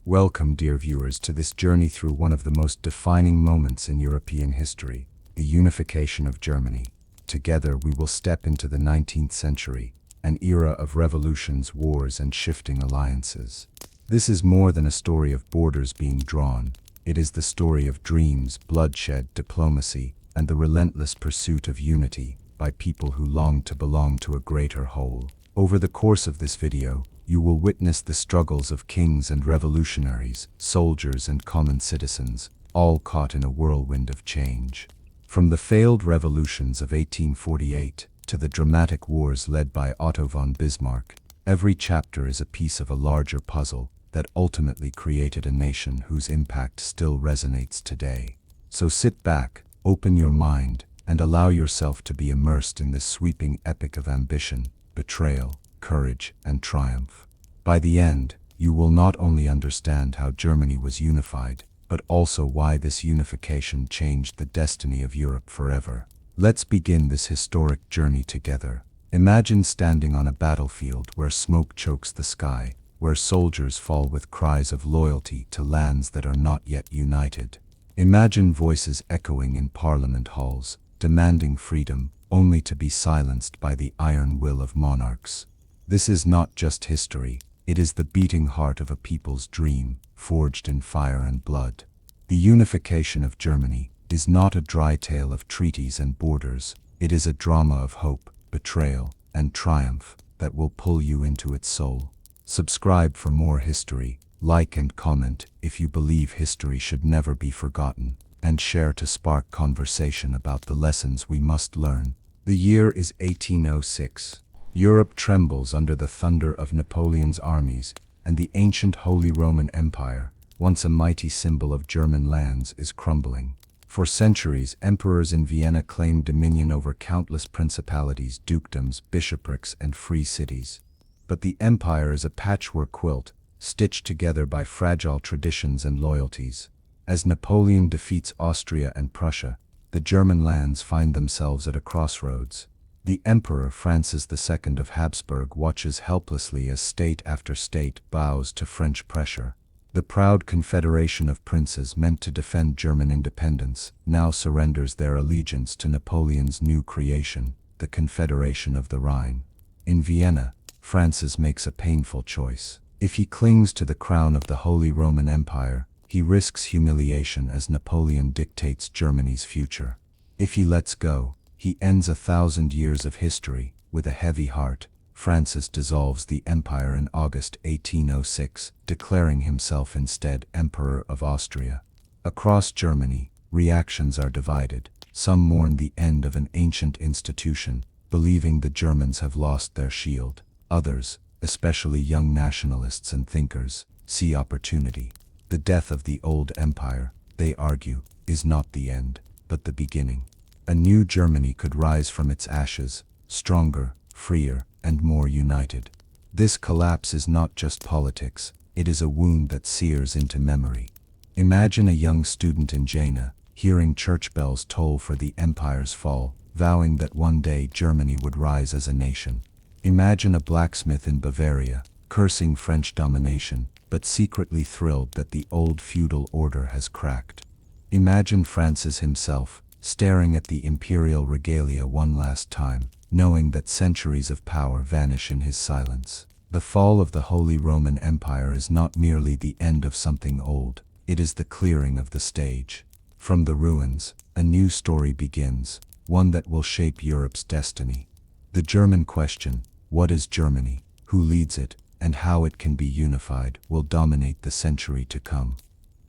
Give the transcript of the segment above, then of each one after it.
Welcome, dear viewers, to this journey through one of the most defining moments in European history, the unification of Germany. Together, we will step into the 19th century, an era of revolutions, wars, and shifting alliances. This is more than a story of borders being drawn. It is the story of dreams, bloodshed, diplomacy, and the relentless pursuit of unity by people who long to belong to a greater whole. Over the course of this video, you will witness the struggles of kings and revolutionaries, soldiers and common citizens, all caught in a whirlwind of change. From the failed revolutions of 1848 to the dramatic wars led by Otto von Bismarck, every chapter is a piece of a larger puzzle that ultimately created a nation whose impact still resonates today. So sit back, open your mind, and allow yourself to be immersed in this sweeping epic of ambition, betrayal, courage, and triumph. By the end, you will not only understand how Germany was unified, but also why this unification changed the destiny of Europe forever. Let's begin this historic journey together. Imagine standing on a battlefield where smoke chokes the sky, where soldiers fall with cries of loyalty to lands that are not yet united. Imagine voices echoing in parliament halls, demanding freedom, only to be silenced by the iron will of monarchs. This is not just history, it is the beating heart of a people's dream, forged in fire and blood. The unification of Germany is not a dry tale of treaties and borders, it is a drama of hope, betrayal, and triumph that will pull you into its soul. Subscribe for more history, like and comment if you believe history should never be forgotten, and share to spark conversation about the lessons we must learn. The year is 1806. Europe trembles under the thunder of Napoleon's armies, and the ancient Holy Roman Empire, once a mighty symbol of German lands, is crumbling. For centuries, emperors in Vienna claimed dominion over countless principalities, dukedoms, bishoprics, and free cities. But the empire is a patchwork quilt, stitched together by fragile traditions and loyalties. As Napoleon defeats Austria and Prussia, the German lands find themselves at a crossroads. The Emperor Francis II of Habsburg watches helplessly as state after state bows to French pressure. The proud confederation of princes meant to defend German independence now surrenders their allegiance to Napoleon's new creation, the Confederation of the Rhine. In Vienna, Francis makes a painful choice. If he clings to the crown of the Holy Roman Empire, he risks humiliation as Napoleon dictates Germany's future. If he lets go, he ends 1,000 years of history. With a heavy heart, Francis dissolves the empire in August 1806, declaring himself instead Emperor of Austria. Across Germany, reactions are divided. Some mourn the end of an ancient institution, believing the Germans have lost their shield. Others, especially young nationalists and thinkers, see opportunity. The death of the old empire, they argue, is not the end, but the beginning. A new Germany could rise from its ashes, stronger, freer, and more united. This collapse is not just politics, it is a wound that sears into memory. Imagine a young student in Jena, hearing church bells toll for the empire's fall, vowing that one day Germany would rise as a nation. Imagine a blacksmith in Bavaria, cursing French domination, but secretly thrilled that the old feudal order has cracked. Imagine Francis himself, staring at the imperial regalia one last time, knowing that centuries of power vanish in his silence. The fall of the Holy Roman Empire is not merely the end of something old, it is the clearing of the stage. From the ruins, a new story begins, one that will shape Europe's destiny. The German question, what is Germany, who leads it, and how it can be unified, will dominate the century to come.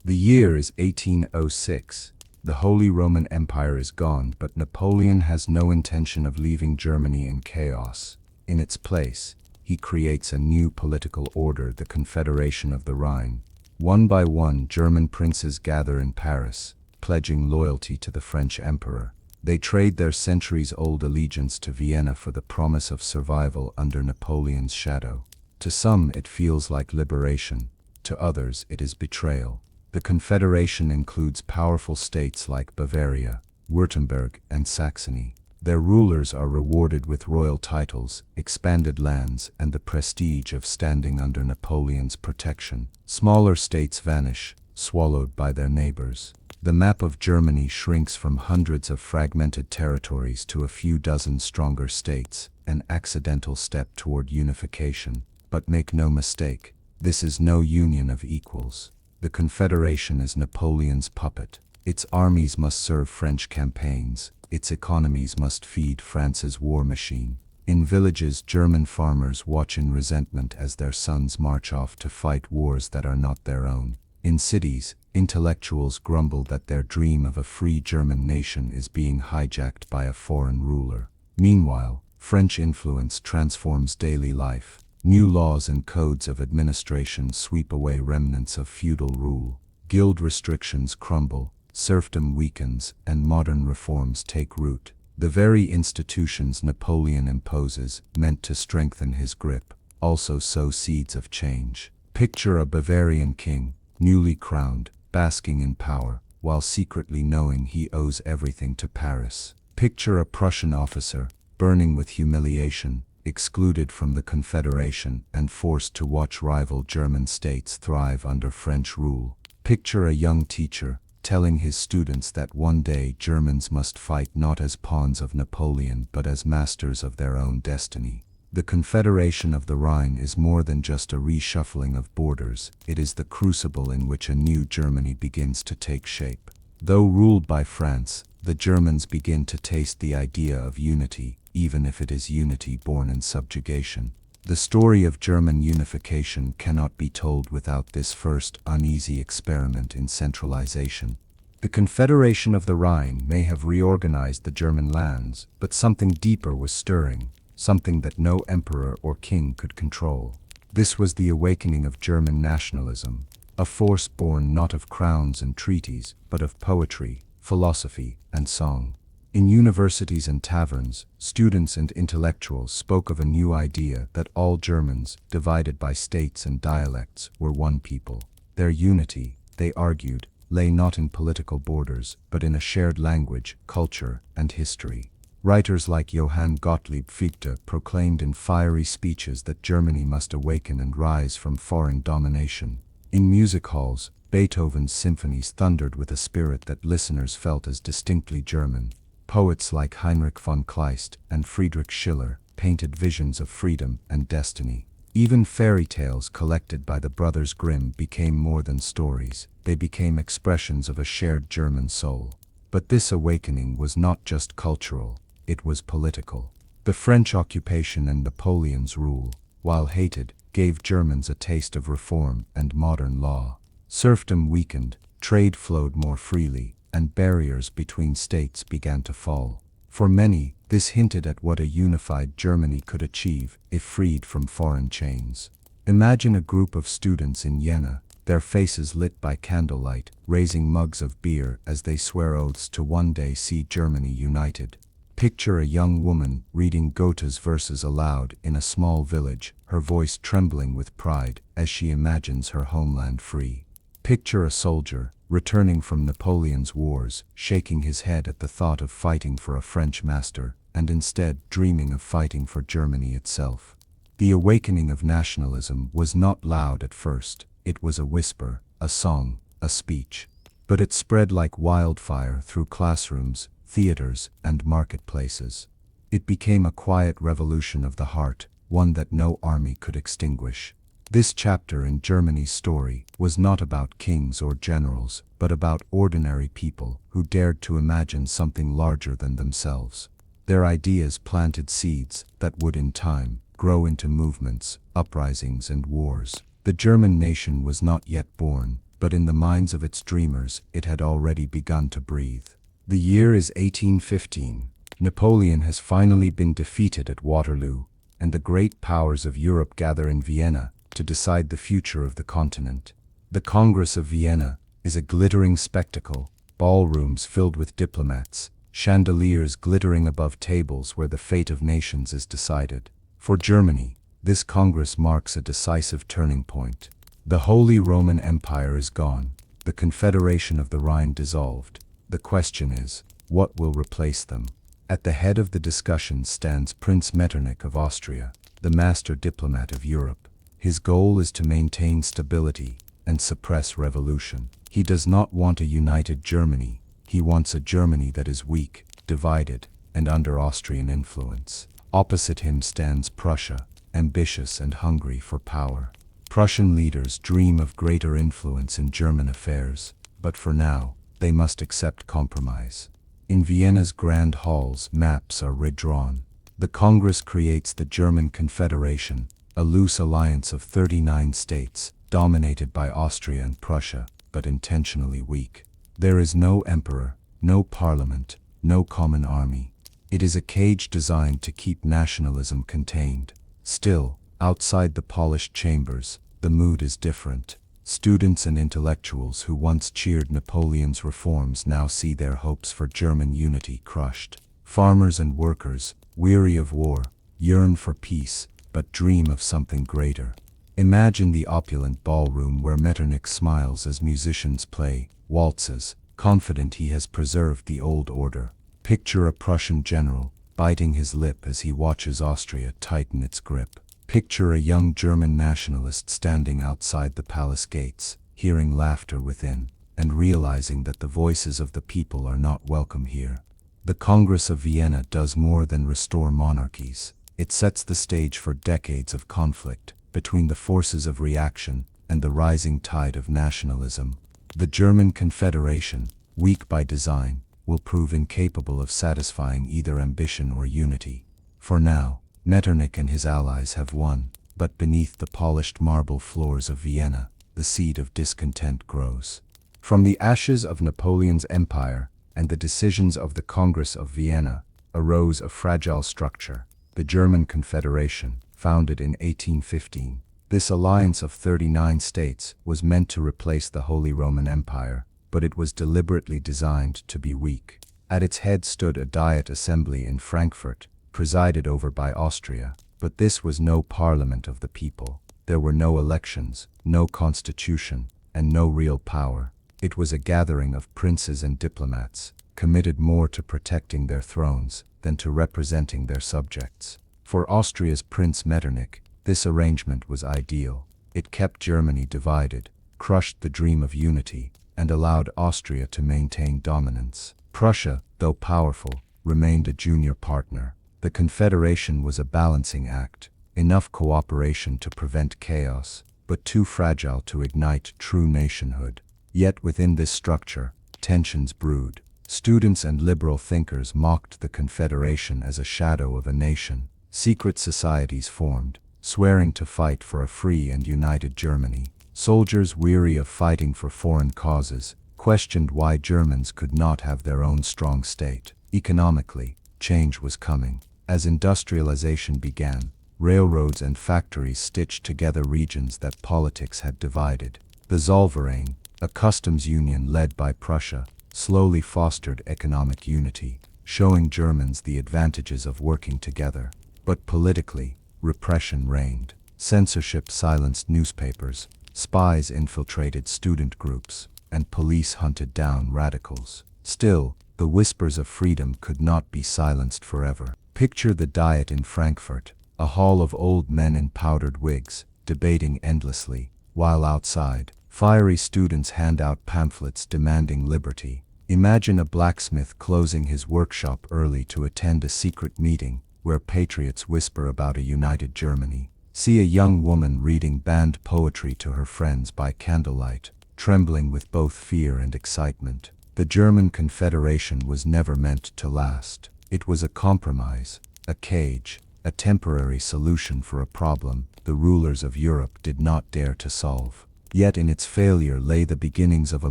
The year is 1806. The Holy Roman Empire is gone, but Napoleon has no intention of leaving Germany in chaos. In its place, he creates a new political order, the Confederation of the Rhine. One by one, German princes gather in Paris, pledging loyalty to the French emperor. They trade their centuries-old allegiance to Vienna for the promise of survival under Napoleon's shadow. To some, it feels like liberation. To others, it is betrayal. The Confederation includes powerful states like Bavaria, Württemberg, and Saxony. Their rulers are rewarded with royal titles, expanded lands, and the prestige of standing under Napoleon's protection. Smaller states vanish, swallowed by their neighbors. The map of Germany shrinks from hundreds of fragmented territories to a few dozen stronger states, an accidental step toward unification. But make no mistake, this is no union of equals. The Confederation is Napoleon's puppet. Its armies must serve French campaigns. Its economies must feed France's war machine. In villages, German farmers watch in resentment as their sons march off to fight wars that are not their own. In cities, intellectuals grumble that their dream of a free German nation is being hijacked by a foreign ruler. Meanwhile, French influence transforms daily life. New laws and codes of administration sweep away remnants of feudal rule. Guild restrictions crumble, serfdom weakens, and modern reforms take root. The very institutions Napoleon imposes, meant to strengthen his grip, also sow seeds of change. Picture a Bavarian king, newly crowned, basking in power, while secretly knowing he owes everything to Paris. Picture a Prussian officer, burning with humiliation, excluded from the Confederation and forced to watch rival German states thrive under French rule. Picture a young teacher, telling his students that one day Germans must fight not as pawns of Napoleon but as masters of their own destiny. The Confederation of the Rhine is more than just a reshuffling of borders, it is the crucible in which a new Germany begins to take shape. Though ruled by France, the Germans begin to taste the idea of unity, even if it is unity born in subjugation. The story of German unification cannot be told without this first uneasy experiment in centralization. The Confederation of the Rhine may have reorganized the German lands, but something deeper was stirring, something that no emperor or king could control. This was the awakening of German nationalism, a force born not of crowns and treaties, but of poetry, philosophy, and song. In universities and taverns, students and intellectuals spoke of a new idea that all Germans, divided by states and dialects, were one people. Their unity, they argued, lay not in political borders, but in a shared language, culture, and history. Writers like Johann Gottlieb Fichte proclaimed in fiery speeches that Germany must awaken and rise from foreign domination. In music halls, Beethoven's symphonies thundered with a spirit that listeners felt as distinctly German. Poets like Heinrich von Kleist and Friedrich Schiller painted visions of freedom and destiny. Even fairy tales collected by the Brothers Grimm became more than stories, they became expressions of a shared German soul. But this awakening was not just cultural, it was political. The French occupation and Napoleon's rule, while hated, gave Germans a taste of reform and modern law. Serfdom weakened, trade flowed more freely, and barriers between states began to fall. For many, this hinted at what a unified Germany could achieve if freed from foreign chains. Imagine a group of students in Jena, their faces lit by candlelight, raising mugs of beer as they swear oaths to one day see Germany united. Picture a young woman reading Goethe's verses aloud in a small village, her voice trembling with pride as she imagines her homeland free. Picture a soldier, returning from Napoleon's wars, shaking his head at the thought of fighting for a French master, and instead dreaming of fighting for Germany itself. The awakening of nationalism was not loud at first, it was a whisper, a song, a speech. But it spread like wildfire through classrooms, theaters, and marketplaces. It became a quiet revolution of the heart, one that no army could extinguish. This chapter in Germany's story was not about kings or generals, but about ordinary people who dared to imagine something larger than themselves. Their ideas planted seeds that would in time grow into movements, uprisings, and wars. The German nation was not yet born, but in the minds of its dreamers it had already begun to breathe. The year is 1815. Napoleon has finally been defeated at Waterloo, and the great powers of Europe gather in Vienna to decide the future of the continent. The Congress of Vienna is a glittering spectacle, ballrooms filled with diplomats, chandeliers glittering above tables where the fate of nations is decided. For Germany, this Congress marks a decisive turning point. The Holy Roman Empire is gone, the Confederation of the Rhine dissolved. The question is, what will replace them? At the head of the discussion stands Prince Metternich of Austria, the master diplomat of Europe. His goal is to maintain stability and suppress revolution. He does not want a united Germany. He wants a Germany that is weak, divided, and under Austrian influence. Opposite him stands Prussia, ambitious and hungry for power. Prussian leaders dream of greater influence in German affairs, but for now, they must accept compromise. In Vienna's grand halls, maps are redrawn. The Congress creates the German Confederation, a loose alliance of 39 states, dominated by Austria and Prussia, but intentionally weak. There is no emperor, no parliament, no common army. It is a cage designed to keep nationalism contained. Still, outside the polished chambers, the mood is different. Students and intellectuals who once cheered Napoleon's reforms now see their hopes for German unity crushed. Farmers and workers, weary of war, yearn for peace, but dream of something greater. Imagine the opulent ballroom where Metternich smiles as musicians play waltzes, confident he has preserved the old order. Picture a Prussian general, biting his lip as he watches Austria tighten its grip. Picture a young German nationalist standing outside the palace gates, hearing laughter within, and realizing that the voices of the people are not welcome here. The Congress of Vienna does more than restore monarchies. It sets the stage for decades of conflict between the forces of reaction and the rising tide of nationalism. The German Confederation, weak by design, will prove incapable of satisfying either ambition or unity. For now, Metternich and his allies have won, but beneath the polished marble floors of Vienna, the seed of discontent grows. From the ashes of Napoleon's empire and the decisions of the Congress of Vienna arose a fragile structure, the German Confederation, founded in 1815. This alliance of 39 states was meant to replace the Holy Roman Empire, but it was deliberately designed to be weak. At its head stood a Diet Assembly in Frankfurt, presided over by Austria, but this was no parliament of the people. There were no elections, no constitution, and no real power. It was a gathering of princes and diplomats, committed more to protecting their thrones than to representing their subjects. For Austria's Prince Metternich, this arrangement was ideal. It kept Germany divided, crushed the dream of unity, and allowed Austria to maintain dominance. Prussia, though powerful, remained a junior partner. The Confederation was a balancing act, enough cooperation to prevent chaos, but too fragile to ignite true nationhood. Yet within this structure, tensions brewed. Students and liberal thinkers mocked the Confederation as a shadow of a nation. Secret societies formed, swearing to fight for a free and united Germany. Soldiers weary of fighting for foreign causes questioned why Germans could not have their own strong state. Economically, change was coming. As industrialization began, railroads and factories stitched together regions that politics had divided. The Zollverein, a customs union led by Prussia, slowly fostered economic unity, showing Germans the advantages of working together. But politically, repression reigned. Censorship silenced newspapers, spies infiltrated student groups, and police hunted down radicals. Still, the whispers of freedom could not be silenced forever. Picture the Diet in Frankfurt, a hall of old men in powdered wigs, debating endlessly, while outside, fiery students hand out pamphlets demanding liberty. Imagine a blacksmith closing his workshop early to attend a secret meeting where patriots whisper about a united Germany. See a young woman reading banned poetry to her friends by candlelight, trembling with both fear and excitement. The German Confederation was never meant to last. It was a compromise, a cage, a temporary solution for a problem the rulers of Europe did not dare to solve. Yet in its failure lay the beginnings of a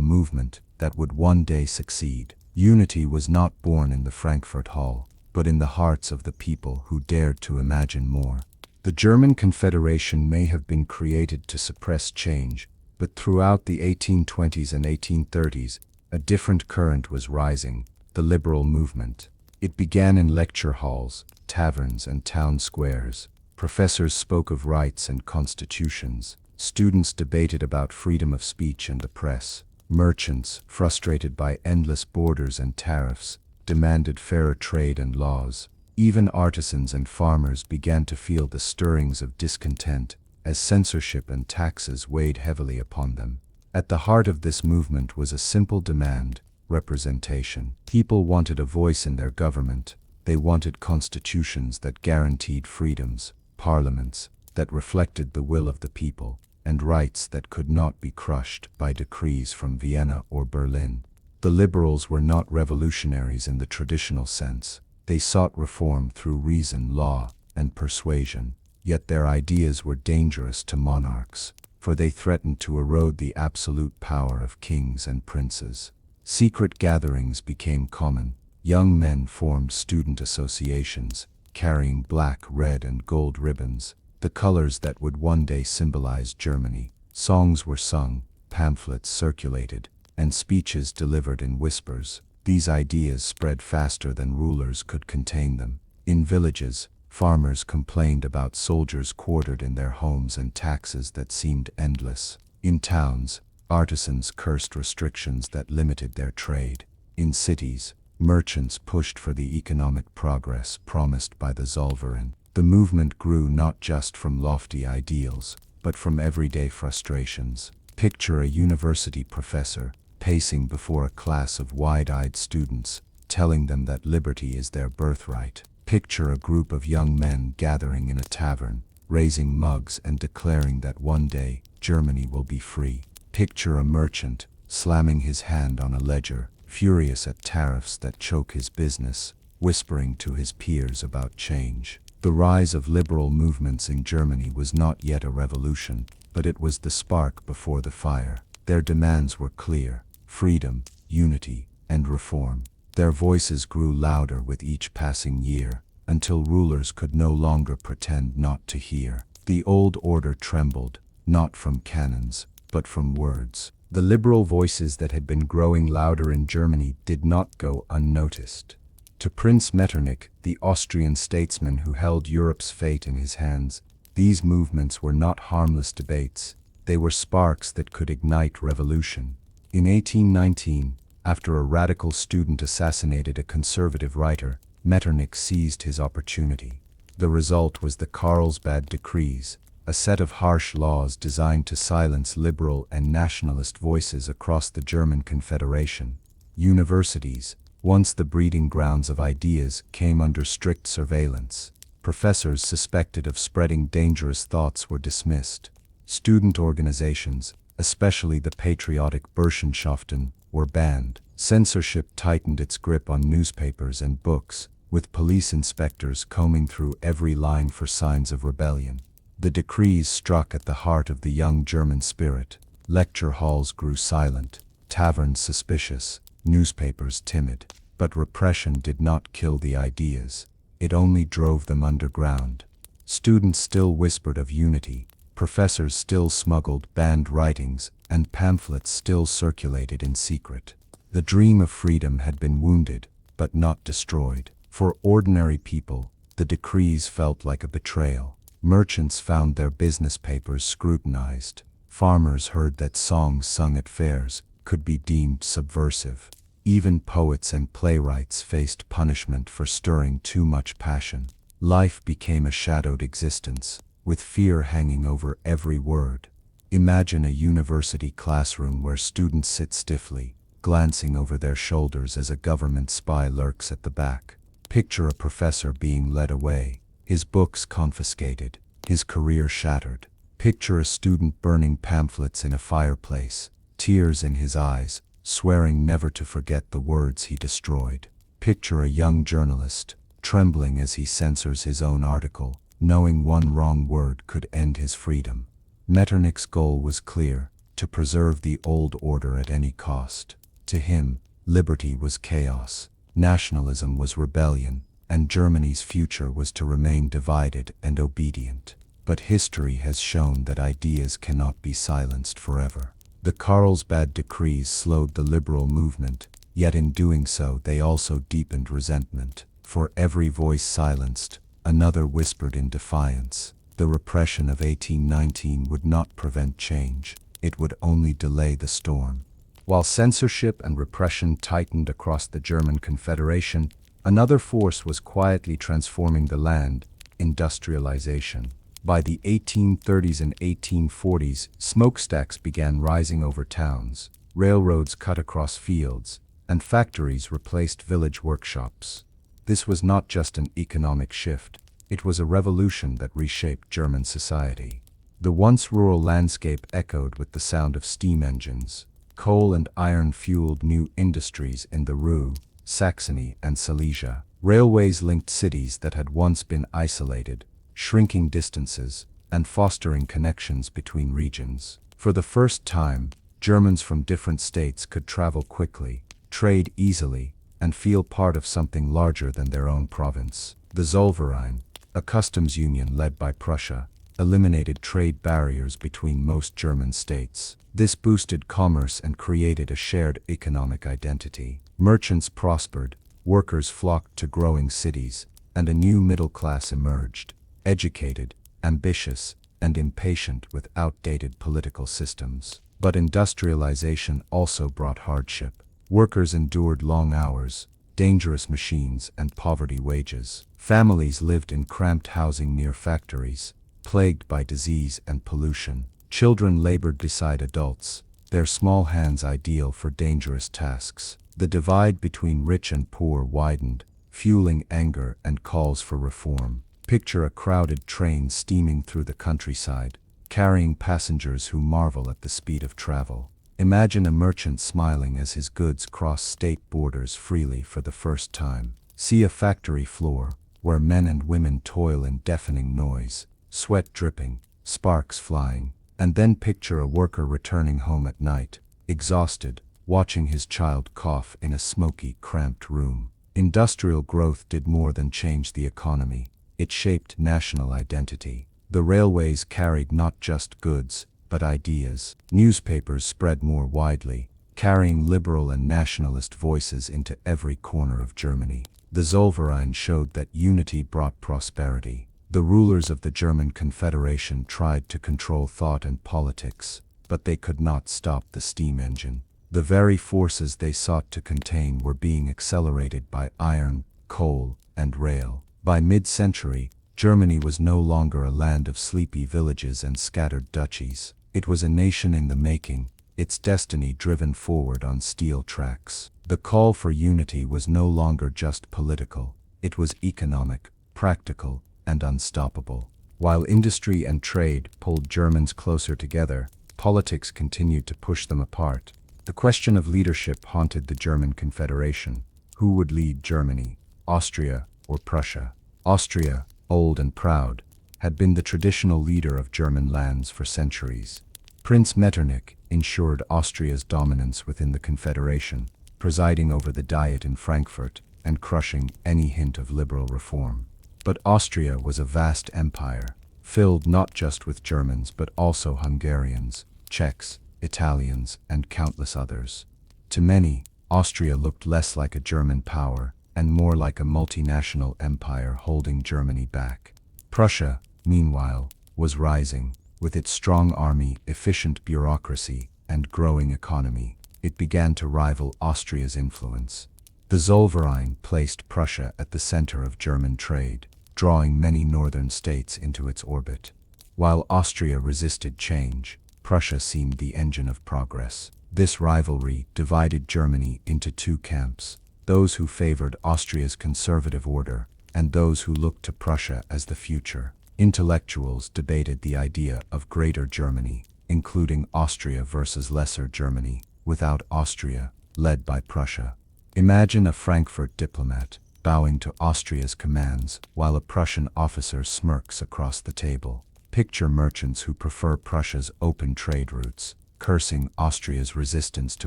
movement that would one day succeed. Unity was not born in the Frankfurt Hall, but in the hearts of the people who dared to imagine more. The German Confederation may have been created to suppress change, but throughout the 1820s and 1830s, a different current was rising, the liberal movement. It began in lecture halls, taverns, and town squares. Professors spoke of rights and constitutions. Students debated about freedom of speech and the press. Merchants, frustrated by endless borders and tariffs, demanded fairer trade and laws. Even artisans and farmers began to feel the stirrings of discontent as censorship and taxes weighed heavily upon them. At the heart of this movement was a simple demand: representation. People wanted a voice in their government. They wanted constitutions that guaranteed freedoms, parliaments that reflected the will of the people, and rights that could not be crushed by decrees from Vienna or Berlin. The liberals were not revolutionaries in the traditional sense. They sought reform through reason, law, and persuasion. Yet their ideas were dangerous to monarchs, for they threatened to erode the absolute power of kings and princes. Secret gatherings became common. Young men formed student associations, carrying black, red, and gold ribbons, the colors that would one day symbolize Germany. Songs were sung, pamphlets circulated, and speeches delivered in whispers. These ideas spread faster than rulers could contain them. In villages, farmers complained about soldiers quartered in their homes and taxes that seemed endless. In towns, artisans cursed restrictions that limited their trade. In cities, merchants pushed for the economic progress promised by the Zollverein. The movement grew not just from lofty ideals, but from everyday frustrations. Picture a university professor pacing before a class of wide-eyed students, telling them that liberty is their birthright. Picture a group of young men gathering in a tavern, raising mugs and declaring that one day Germany will be free. Picture a merchant slamming his hand on a ledger, furious at tariffs that choke his business, whispering to his peers about change. The rise of liberal movements in Germany was not yet a revolution, but it was the spark before the fire. Their demands were clear: freedom, unity, and reform. Their voices grew louder with each passing year, until rulers could no longer pretend not to hear. The old order trembled, not from cannons, but from words. The liberal voices that had been growing louder in Germany did not go unnoticed. To Prince Metternich, the Austrian statesman who held Europe's fate in his hands, these movements were not harmless debates. They were sparks that could ignite revolution. In 1819, after a radical student assassinated a conservative writer, Metternich seized his opportunity. The result was the Carlsbad Decrees, a set of harsh laws designed to silence liberal and nationalist voices across the German Confederation. Universities, once the breeding grounds of ideas, came under strict surveillance. Professors suspected of spreading dangerous thoughts were dismissed. Student organizations, especially the patriotic Burschenschaften, were banned. Censorship tightened its grip on newspapers and books, with police inspectors combing through every line for signs of rebellion. The decrees struck at the heart of the young German spirit. Lecture halls grew silent, taverns suspicious, newspapers timid. But repression did not kill the ideas. It only drove them underground. Students still whispered of unity, professors still smuggled banned writings, and pamphlets still circulated in secret. The dream of freedom had been wounded, but not destroyed. For ordinary people, the decrees felt like a betrayal. Merchants found their business papers scrutinized. Farmers heard that songs sung at fairs could be deemed subversive. Even poets and playwrights faced punishment for stirring too much passion. Life became a shadowed existence, with fear hanging over every word. Imagine a university classroom where students sit stiffly, glancing over their shoulders as a government spy lurks at the back. Picture a professor being led away, his books confiscated, his career shattered. Picture a student burning pamphlets in a fireplace, tears in his eyes, swearing never to forget the words he destroyed. Picture a young journalist, trembling as he censors his own article, knowing one wrong word could end his freedom. Metternich's goal was clear: to preserve the old order at any cost. To him, liberty was chaos, nationalism was rebellion, and Germany's future was to remain divided and obedient. But history has shown that ideas cannot be silenced forever. The Carlsbad Decrees slowed the liberal movement, yet in doing so they also deepened resentment. For every voice silenced, another whispered in defiance. The repression of 1819 would not prevent change, it would only delay the storm. While censorship and repression tightened across the German Confederation, another force was quietly transforming the land: industrialization. By the 1830s and 1840s, smokestacks began rising over towns, railroads cut across fields, and factories replaced village workshops. This was not just an economic shift, it was a revolution that reshaped German society. The once rural landscape echoed with the sound of steam engines. Coal and iron fueled new industries in the Ruhr, Saxony, and Silesia. Railways linked cities that had once been isolated, shrinking distances, and fostering connections between regions. For the first time, Germans from different states could travel quickly, trade easily, and feel part of something larger than their own province. The Zollverein, a customs union led by Prussia, eliminated trade barriers between most German states. This boosted commerce and created a shared economic identity. Merchants prospered, workers flocked to growing cities, and a new middle class emerged, educated, ambitious, and impatient with outdated political systems. But industrialization also brought hardship. Workers endured long hours, dangerous machines, and poverty wages. Families lived in cramped housing near factories, plagued by disease and pollution. Children labored beside adults, their small hands ideal for dangerous tasks. The divide between rich and poor widened, fueling anger and calls for reform. Picture a crowded train steaming through the countryside, carrying passengers who marvel at the speed of travel. Imagine a merchant smiling as his goods cross state borders freely for the first time. See a factory floor, where men and women toil in deafening noise, sweat dripping, sparks flying. And then picture a worker returning home at night, exhausted, watching his child cough in a smoky, cramped room. Industrial growth did more than change the economy. It shaped national identity. The railways carried not just goods, but ideas. Newspapers spread more widely, carrying liberal and nationalist voices into every corner of Germany. The Zollverein showed that unity brought prosperity. The rulers of the German Confederation tried to control thought and politics, but they could not stop the steam engine. The very forces they sought to contain were being accelerated by iron, coal, and rail. By mid-century, Germany was no longer a land of sleepy villages and scattered duchies. It was a nation in the making, its destiny driven forward on steel tracks. The call for unity was no longer just political, it was economic, practical, and unstoppable. While industry and trade pulled Germans closer together, politics continued to push them apart. The question of leadership haunted the German Confederation. Who would lead Germany, Austria or Prussia? Austria, old and proud, had been the traditional leader of German lands for centuries. Prince Metternich ensured Austria's dominance within the Confederation, presiding over the Diet in Frankfurt and crushing any hint of liberal reform. But Austria was a vast empire, filled not just with Germans but also Hungarians, Czechs, Italians, and countless others. To many, Austria looked less like a German power and more like a multinational empire holding Germany back. Prussia, meanwhile, was rising. With its strong army, efficient bureaucracy, and growing economy, it began to rival Austria's influence. The Zollverein placed Prussia at the center of German trade, drawing many northern states into its orbit. While Austria resisted change, Prussia seemed the engine of progress. This rivalry divided Germany into two camps: those who favored Austria's conservative order, and those who looked to Prussia as the future. Intellectuals debated the idea of Greater Germany, including Austria versus Lesser Germany, without Austria, led by Prussia. Imagine a Frankfurt diplomat bowing to Austria's commands while a Prussian officer smirks across the table. Picture merchants who prefer Prussia's open trade routes, cursing Austria's resistance to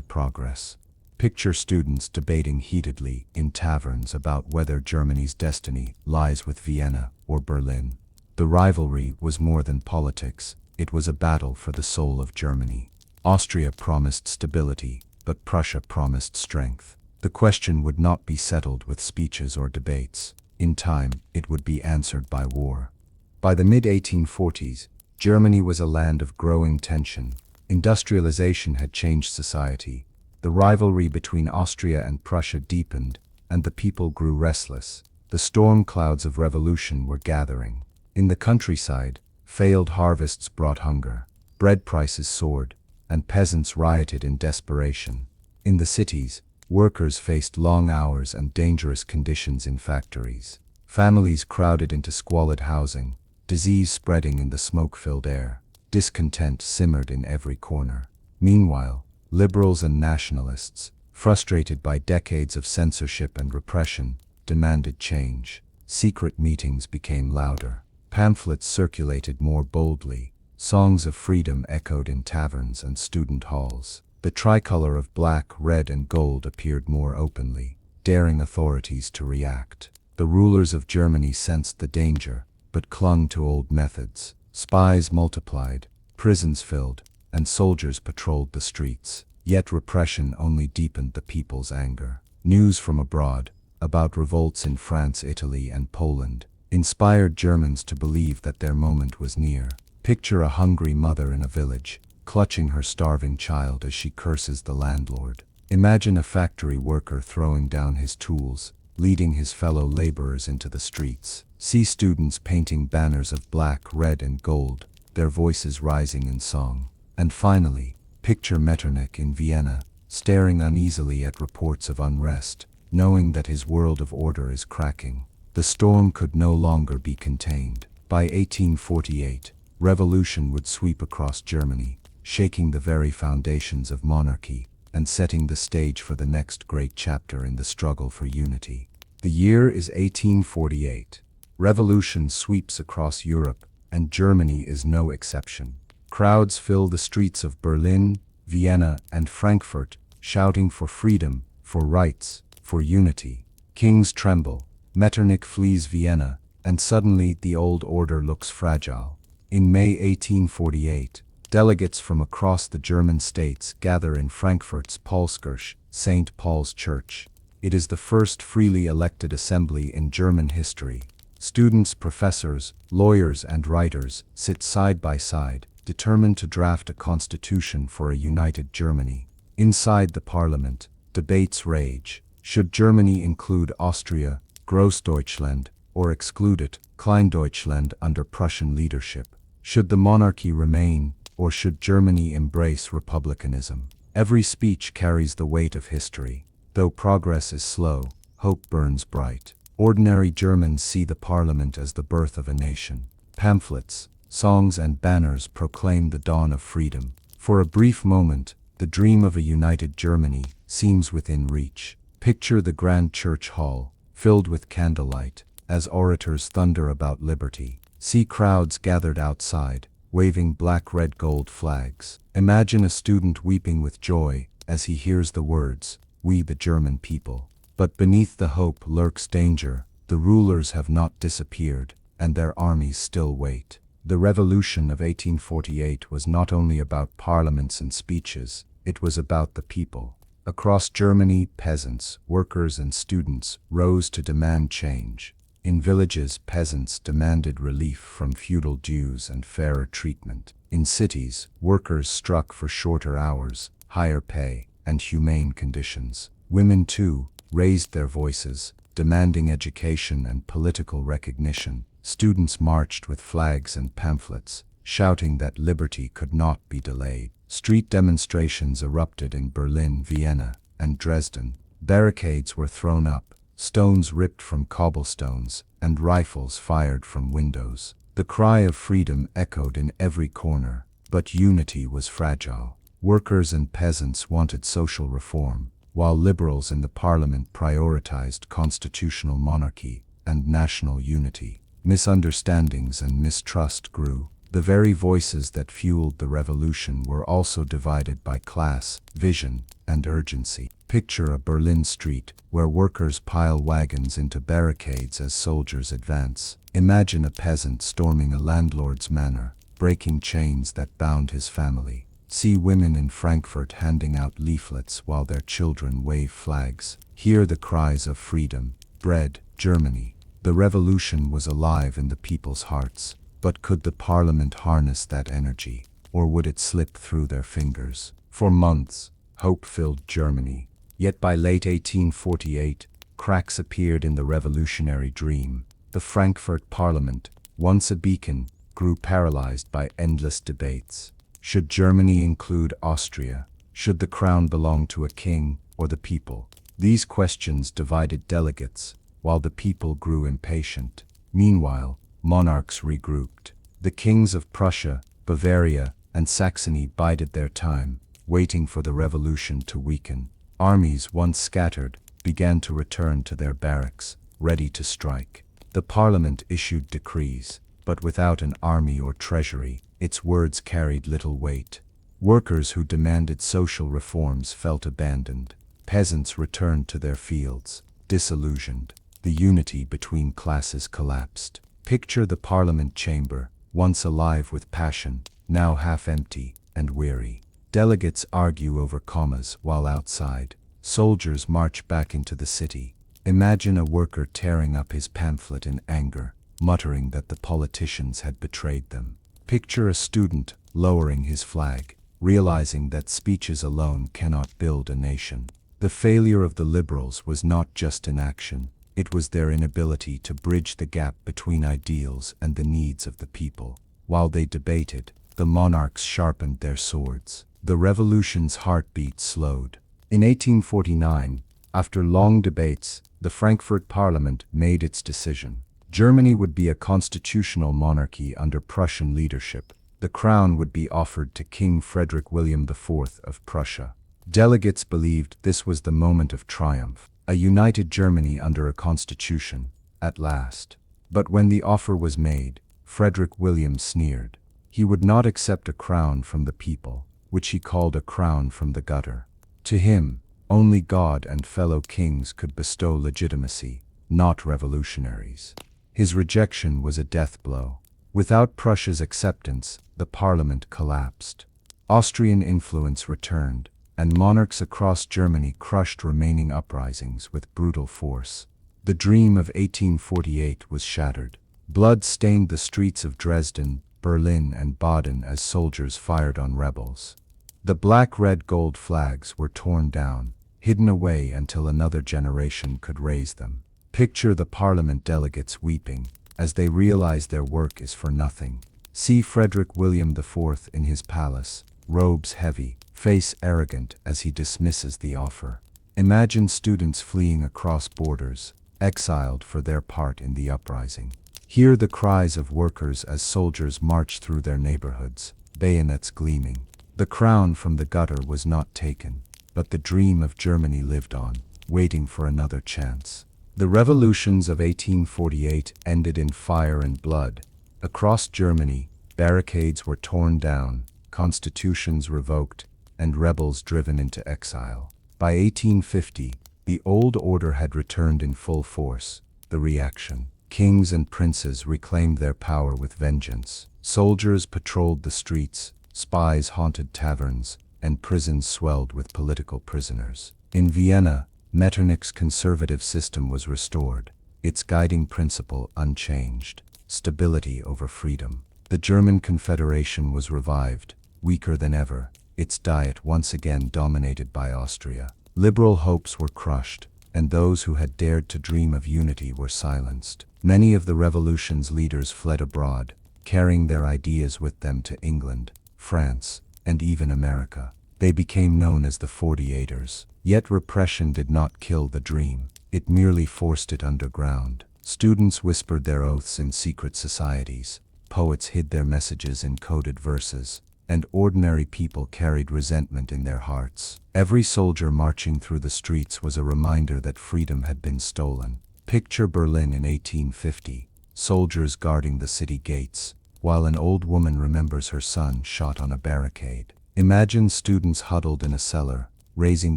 progress. Picture students debating heatedly in taverns about whether Germany's destiny lies with Vienna or Berlin. The rivalry was more than politics, it was a battle for the soul of Germany. Austria promised stability, but Prussia promised strength. The question would not be settled with speeches or debates. In time, it would be answered by war. By the mid-1840s, Germany was a land of growing tension. Industrialization had changed society, The rivalry between Austria and Prussia deepened, and the people grew restless. The storm clouds of revolution were gathering. In the countryside, failed harvests brought hunger. Bread prices soared, and peasants rioted in desperation. In the cities, workers faced long hours and dangerous conditions in factories. Families crowded into squalid housing, disease spreading in the smoke-filled air. Discontent simmered in every corner. Meanwhile, liberals and nationalists, frustrated by decades of censorship and repression, demanded change. Secret meetings became louder. Pamphlets circulated more boldly. Songs of freedom echoed in taverns and student halls. The tricolor of black, red, and gold appeared more openly, daring authorities to react. The rulers of Germany sensed the danger, but clung to old methods. Spies multiplied, prisons filled, and soldiers patrolled the streets. Yet repression only deepened the people's anger. News from abroad, about revolts in France, Italy, and Poland, inspired Germans to believe that their moment was near. Picture a hungry mother in a village, clutching her starving child as she curses the landlord. Imagine a factory worker throwing down his tools, leading his fellow laborers into the streets. See students painting banners of black, red, and gold, their voices rising in song. And finally, picture Metternich in Vienna, staring uneasily at reports of unrest, knowing that his world of order is cracking. The storm could no longer be contained. By 1848, revolution would sweep across Germany, shaking the very foundations of monarchy and setting the stage for the next great chapter in the struggle for unity. The year is 1848. Revolution sweeps across Europe, and Germany is no exception. Crowds fill the streets of Berlin, Vienna, and Frankfurt, shouting for freedom, for rights, for unity. Kings tremble. Metternich flees Vienna, and suddenly the old order looks fragile. In May 1848, delegates from across the German states gather in Frankfurt's Paulskirche, St. Paul's Church. It is the first freely elected assembly in German history. Students, professors, lawyers, and writers sit side by side, determined to draft a constitution for a united Germany. Inside the parliament, debates rage. Should Germany include Austria, Großdeutschland, or exclude it, Kleindeutschland, under Prussian leadership? Should the monarchy remain, or should Germany embrace republicanism? Every speech carries the weight of history. Though progress is slow, hope burns bright. Ordinary Germans see the parliament as the birth of a nation. Pamphlets, songs, and banners proclaim the dawn of freedom. For a brief moment, the dream of a united Germany seems within reach. Picture the grand church hall, filled with candlelight, as orators thunder about liberty. See crowds gathered outside, waving black, red, gold flags. Imagine a student weeping with joy as he hears the words, "We the German people." But beneath the hope lurks danger. The rulers have not disappeared, and their armies still wait. The revolution of 1848 was not only about parliaments and speeches, it was about the people. Across Germany, peasants, workers, and students rose to demand change. In villages, peasants demanded relief from feudal dues and fairer treatment. In cities, workers struck for shorter hours, higher pay, and humane conditions. Women, too, raised their voices, demanding education and political recognition. Students marched with flags and pamphlets, shouting that liberty could not be delayed. Street demonstrations erupted in Berlin, Vienna, and Dresden. Barricades were thrown up, stones ripped from cobblestones, and rifles fired from windows. The cry of freedom echoed in every corner, but unity was fragile. Workers and peasants wanted social reform, while liberals in the parliament prioritized constitutional monarchy and national unity. Misunderstandings and mistrust grew. The very voices that fueled the revolution were also divided by class, vision, and urgency. Picture a Berlin street where workers pile wagons into barricades as soldiers advance. Imagine a peasant storming a landlord's manor, breaking chains that bound his family. See women in Frankfurt handing out leaflets while their children wave flags. Hear the cries of freedom, bread, Germany. The revolution was alive in the people's hearts, but could the parliament harness that energy, or would it slip through their fingers? For months, hope-filled Germany. Yet by late 1848, cracks appeared in the revolutionary dream. The Frankfurt Parliament, once a beacon, grew paralyzed by endless debates. Should Germany include Austria? Should the crown belong to a king or the people? These questions divided delegates, while the people grew impatient. Meanwhile, monarchs regrouped. The kings of Prussia, Bavaria, and Saxony bided their time, waiting for the revolution to weaken. Armies once scattered began to return to their barracks, ready to strike. The parliament issued decrees, but without an army or treasury, its words carried little weight. Workers who demanded social reforms felt abandoned. Peasants returned to their fields, disillusioned. The unity between classes collapsed. Picture the parliament chamber, once alive with passion, now half empty and weary. Delegates argue over commas while outside. Soldiers march back into the city. Imagine a worker tearing up his pamphlet in anger, muttering that the politicians had betrayed them. Picture a student lowering his flag, realizing that speeches alone cannot build a nation. The failure of the liberals was not just inaction, it was their inability to bridge the gap between ideals and the needs of the people. While they debated, the monarchs sharpened their swords. The revolution's heartbeat slowed. In 1849, after long debates, the Frankfurt Parliament made its decision. Germany would be a constitutional monarchy under Prussian leadership. The crown would be offered to King Frederick William IV of Prussia. Delegates believed this was the moment of triumph, a united Germany under a constitution, at last. But when the offer was made, Frederick William sneered. He would not accept a crown from the people, which he called a crown from the gutter. To him, only God and fellow kings could bestow legitimacy, not revolutionaries. His rejection was a death blow. Without Prussia's acceptance, the parliament collapsed. Austrian influence returned, and monarchs across Germany crushed remaining uprisings with brutal force. The dream of 1848 was shattered. Blood stained the streets of Dresden, Berlin, and Baden as soldiers fired on rebels. The black, red, gold flags were torn down, hidden away until another generation could raise them. Picture the parliament delegates weeping as they realize their work is for nothing. See Frederick William IV in his palace, robes heavy, face arrogant as he dismisses the offer. Imagine students fleeing across borders, exiled for their part in the uprising. Hear the cries of workers as soldiers march through their neighborhoods, bayonets gleaming. The crown from the gutter was not taken, but the dream of Germany lived on, waiting for another chance. The revolutions of 1848 ended in fire and blood. Across Germany, barricades were torn down, constitutions revoked, and rebels driven into exile. By 1850, the old order had returned in full force. The reaction. Kings and princes reclaimed their power with vengeance. Soldiers patrolled the streets, spies haunted taverns, and prisons swelled with political prisoners. In Vienna, Metternich's conservative system was restored, its guiding principle unchanged: stability over freedom. The German Confederation was revived, weaker than ever, its diet once again dominated by Austria. Liberal hopes were crushed, and those who had dared to dream of unity were silenced. Many of the revolution's leaders fled abroad, carrying their ideas with them to England, France, and even America. They became known as the 48ers. Yet repression did not kill the dream, it merely forced it underground. Students whispered their oaths in secret societies, poets hid their messages in coded verses, and ordinary people carried resentment in their hearts. Every soldier marching through the streets was a reminder that freedom had been stolen. Picture Berlin in 1850, soldiers guarding the city gates, while an old woman remembers her son shot on a barricade. Imagine students huddled in a cellar, raising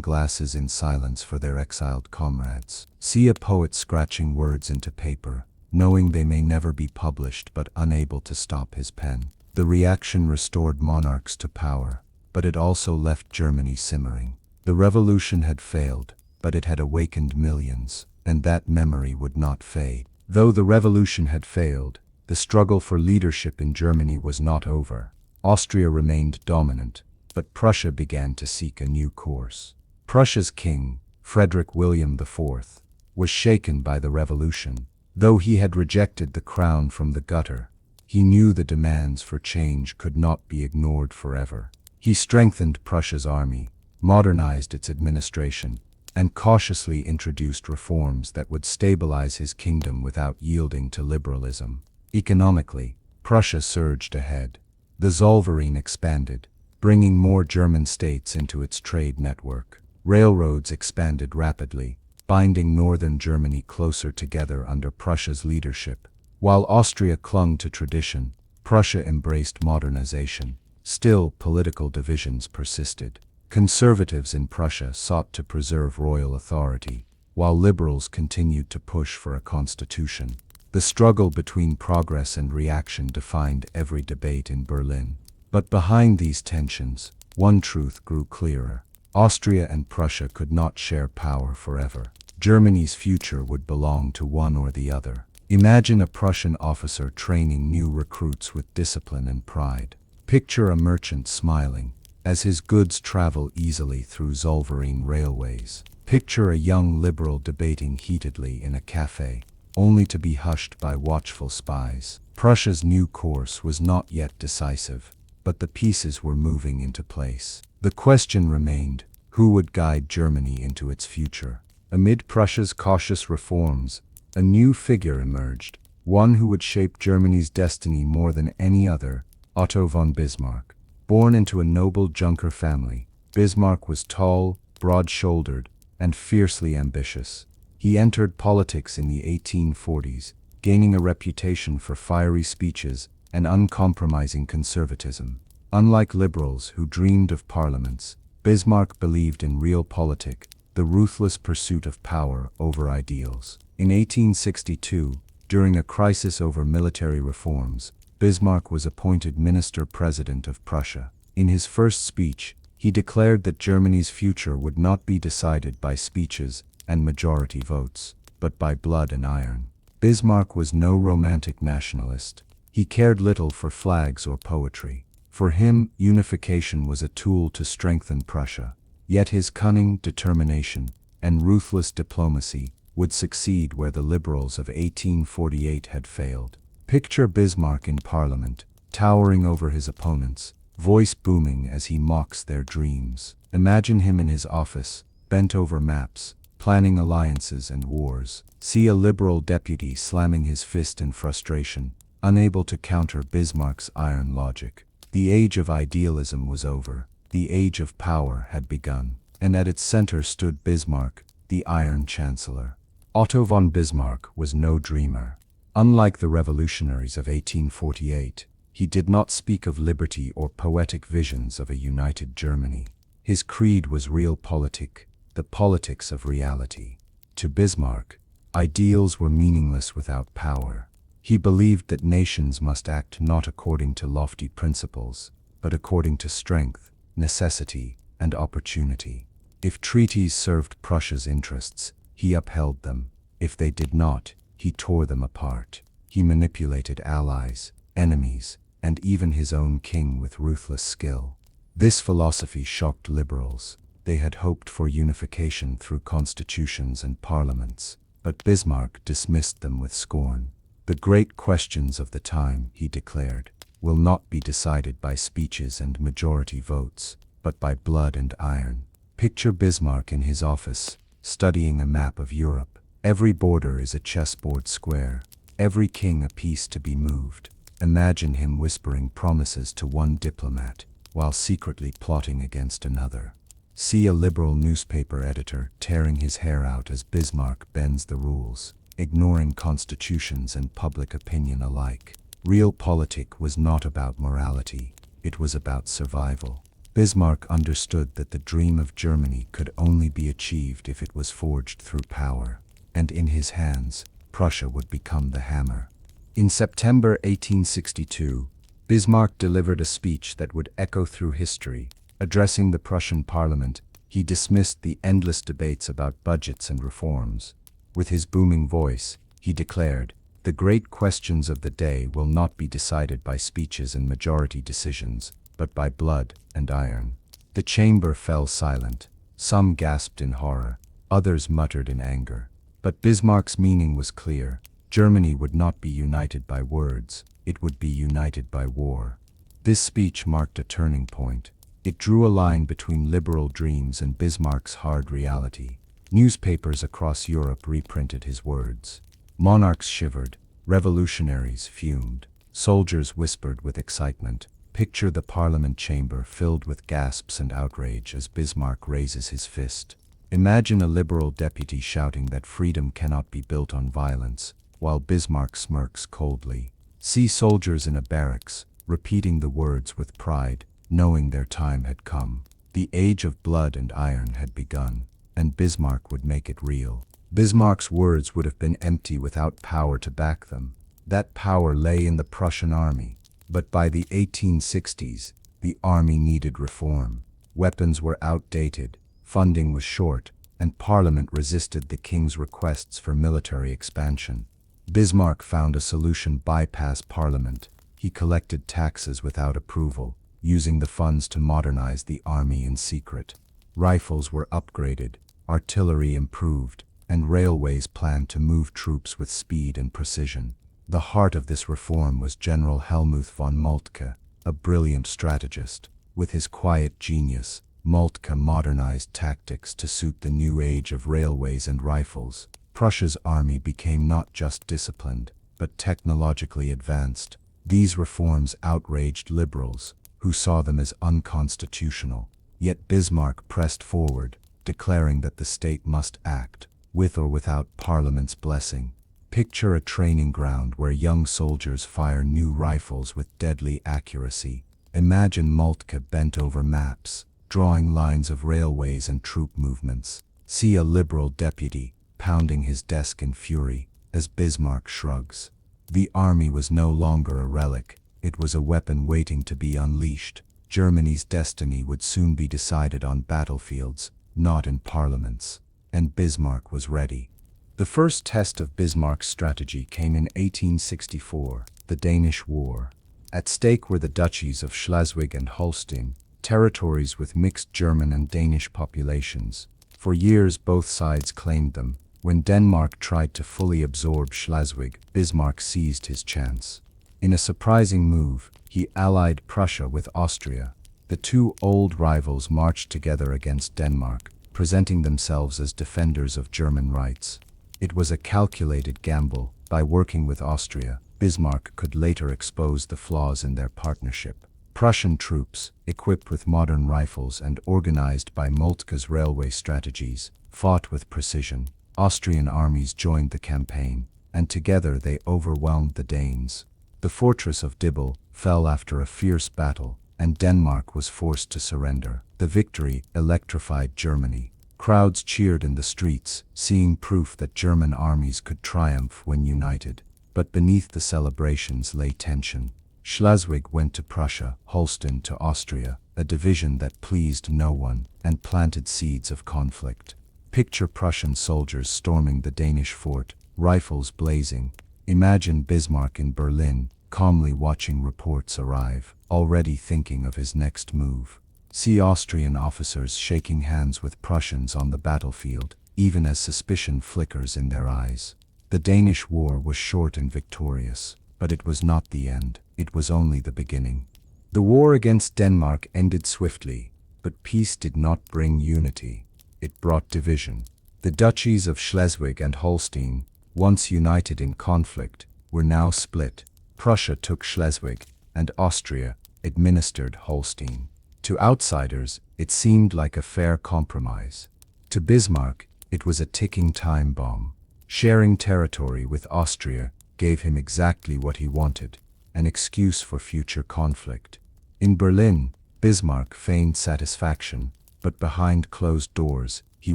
glasses in silence for their exiled comrades. See a poet scratching words into paper, knowing they may never be published but unable to stop his pen. The reaction restored monarchs to power, but it also left Germany simmering. The revolution had failed, but it had awakened millions, and that memory would not fade. Though the revolution had failed, the struggle for leadership in Germany was not over. Austria remained dominant, but Prussia began to seek a new course. Prussia's king, Frederick William IV, was shaken by the revolution. Though he had rejected the crown from the gutter, he knew the demands for change could not be ignored forever. He strengthened Prussia's army, modernized its administration, and cautiously introduced reforms that would stabilize his kingdom without yielding to liberalism. Economically, Prussia surged ahead. The Zollverein expanded, bringing more German states into its trade network. Railroads expanded rapidly, binding northern Germany closer together under Prussia's leadership. While Austria clung to tradition, Prussia embraced modernization. Still, political divisions persisted. Conservatives in Prussia sought to preserve royal authority, while liberals continued to push for a constitution. The struggle between progress and reaction defined every debate in Berlin. But behind these tensions, one truth grew clearer. Austria and Prussia could not share power forever. Germany's future would belong to one or the other. Imagine a Prussian officer training new recruits with discipline and pride. Picture a merchant smiling as his goods travel easily through Zollverein railways. Picture a young liberal debating heatedly in a cafe, only to be hushed by watchful spies. Prussia's new course was not yet decisive, but the pieces were moving into place. The question remained, who would guide Germany into its future? Amid Prussia's cautious reforms, a new figure emerged, one who would shape Germany's destiny more than any other: Otto von Bismarck. Born into a noble Junker family, Bismarck was tall, broad-shouldered, and fiercely ambitious. He entered politics in the 1840s, gaining a reputation for fiery speeches and uncompromising conservatism. Unlike liberals who dreamed of parliaments, Bismarck believed in realpolitik, the ruthless pursuit of power over ideals. In 1862, during a crisis over military reforms, Bismarck was appointed Minister-President of Prussia. In his first speech, he declared that Germany's future would not be decided by speeches and majority votes, but by blood and iron. Bismarck was no romantic nationalist. He cared little for flags or poetry. For him, unification was a tool to strengthen Prussia. Yet his cunning, determination, and ruthless diplomacy would succeed where the liberals of 1848 had failed. Picture Bismarck in Parliament, towering over his opponents, voice booming as he mocks their dreams. Imagine him in his office, bent over maps, planning alliances and wars. See a liberal deputy slamming his fist in frustration, unable to counter Bismarck's iron logic. The age of idealism was over. The age of power had begun. And at its center stood Bismarck, the Iron Chancellor. Otto von Bismarck was no dreamer. Unlike the revolutionaries of 1848, he did not speak of liberty or poetic visions of a united Germany. His creed was realpolitik, the politics of reality. To Bismarck, ideals were meaningless without power. He believed that nations must act not according to lofty principles, but according to strength, necessity, and opportunity. If treaties served Prussia's interests, he upheld them. If they did not, he tore them apart. He manipulated allies, enemies, and even his own king with ruthless skill. This philosophy shocked liberals. They had hoped for unification through constitutions and parliaments, but Bismarck dismissed them with scorn. The great questions of the time, he declared, will not be decided by speeches and majority votes, but by blood and iron. Picture Bismarck in his office, studying a map of Europe. Every border is a chessboard square, every king a piece to be moved. Imagine him whispering promises to one diplomat, while secretly plotting against another. See a liberal newspaper editor tearing his hair out as Bismarck bends the rules, ignoring constitutions and public opinion alike. Realpolitik was not about morality, it was about survival. Bismarck understood that the dream of Germany could only be achieved if it was forged through power, and in his hands, Prussia would become the hammer. In September 1862, Bismarck delivered a speech that would echo through history. Addressing the Prussian parliament, he dismissed the endless debates about budgets and reforms. With his booming voice, he declared, "The great questions of the day will not be decided by speeches and majority decisions, but by blood and iron." The chamber fell silent. Some gasped in horror, others muttered in anger. But Bismarck's meaning was clear. Germany would not be united by words, it would be united by war. This speech marked a turning point. It drew a line between liberal dreams and Bismarck's hard reality. Newspapers across Europe reprinted his words. Monarchs shivered, revolutionaries fumed, soldiers whispered with excitement. Picture the parliament chamber filled with gasps and outrage as Bismarck raises his fist. Imagine a liberal deputy shouting that freedom cannot be built on violence, while Bismarck smirks coldly. See soldiers in a barracks, repeating the words with pride, knowing their time had come. The age of blood and iron had begun, and Bismarck would make it real. Bismarck's words would have been empty without power to back them. That power lay in the Prussian army. But by the 1860s, the army needed reform. Weapons were outdated, funding was short, and Parliament resisted the king's requests for military expansion. Bismarck found a solution: bypass Parliament. He collected taxes without approval, using the funds to modernize the army in secret. Rifles were upgraded, artillery improved, and railways planned to move troops with speed and precision. The heart of this reform was General Helmuth von Moltke, a brilliant strategist. With his quiet genius, Moltke modernized tactics to suit the new age of railways and rifles. Prussia's army became not just disciplined, but technologically advanced. These reforms outraged liberals, who saw them as unconstitutional. Yet Bismarck pressed forward, declaring that the state must act, with or without Parliament's blessing. Picture a training ground where young soldiers fire new rifles with deadly accuracy. Imagine Moltke bent over maps, drawing lines of railways and troop movements. See a liberal deputy pounding his desk in fury, as Bismarck shrugs. The army was no longer a relic, it was a weapon waiting to be unleashed. Germany's destiny would soon be decided on battlefields, not in parliaments. And Bismarck was ready. The first test of Bismarck's strategy came in 1864, the Danish War. At stake were the duchies of Schleswig and Holstein, territories with mixed German and Danish populations. For years both sides claimed them. When Denmark tried to fully absorb Schleswig, Bismarck seized his chance. In a surprising move, he allied Prussia with Austria. The two old rivals marched together against Denmark, presenting themselves as defenders of German rights. It was a calculated gamble. By working with Austria, Bismarck could later expose the flaws in their partnership. Prussian troops, equipped with modern rifles and organized by Moltke's railway strategies, fought with precision. Austrian armies joined the campaign, and together they overwhelmed the Danes. The fortress of Dybbøl fell after a fierce battle, and Denmark was forced to surrender. The victory electrified Germany. Crowds cheered in the streets, seeing proof that German armies could triumph when united. But beneath the celebrations lay tension. Schleswig went to Prussia, Holstein to Austria, a division that pleased no one and planted seeds of conflict. Picture Prussian soldiers storming the Danish fort, rifles blazing. Imagine Bismarck in Berlin, calmly watching reports arrive, already thinking of his next move. See Austrian officers shaking hands with Prussians on the battlefield, even as suspicion flickers in their eyes. The Danish War was short and victorious, but it was not the end. It was only the beginning. The war against Denmark ended swiftly, but peace did not bring unity. It brought division. The duchies of Schleswig and Holstein, once united in conflict, were now split. Prussia took Schleswig, and Austria administered Holstein. To outsiders, it seemed like a fair compromise. To Bismarck, it was a ticking time bomb. Sharing territory with Austria gave him exactly what he wanted, an excuse for future conflict. In Berlin, Bismarck feigned satisfaction, but behind closed doors, he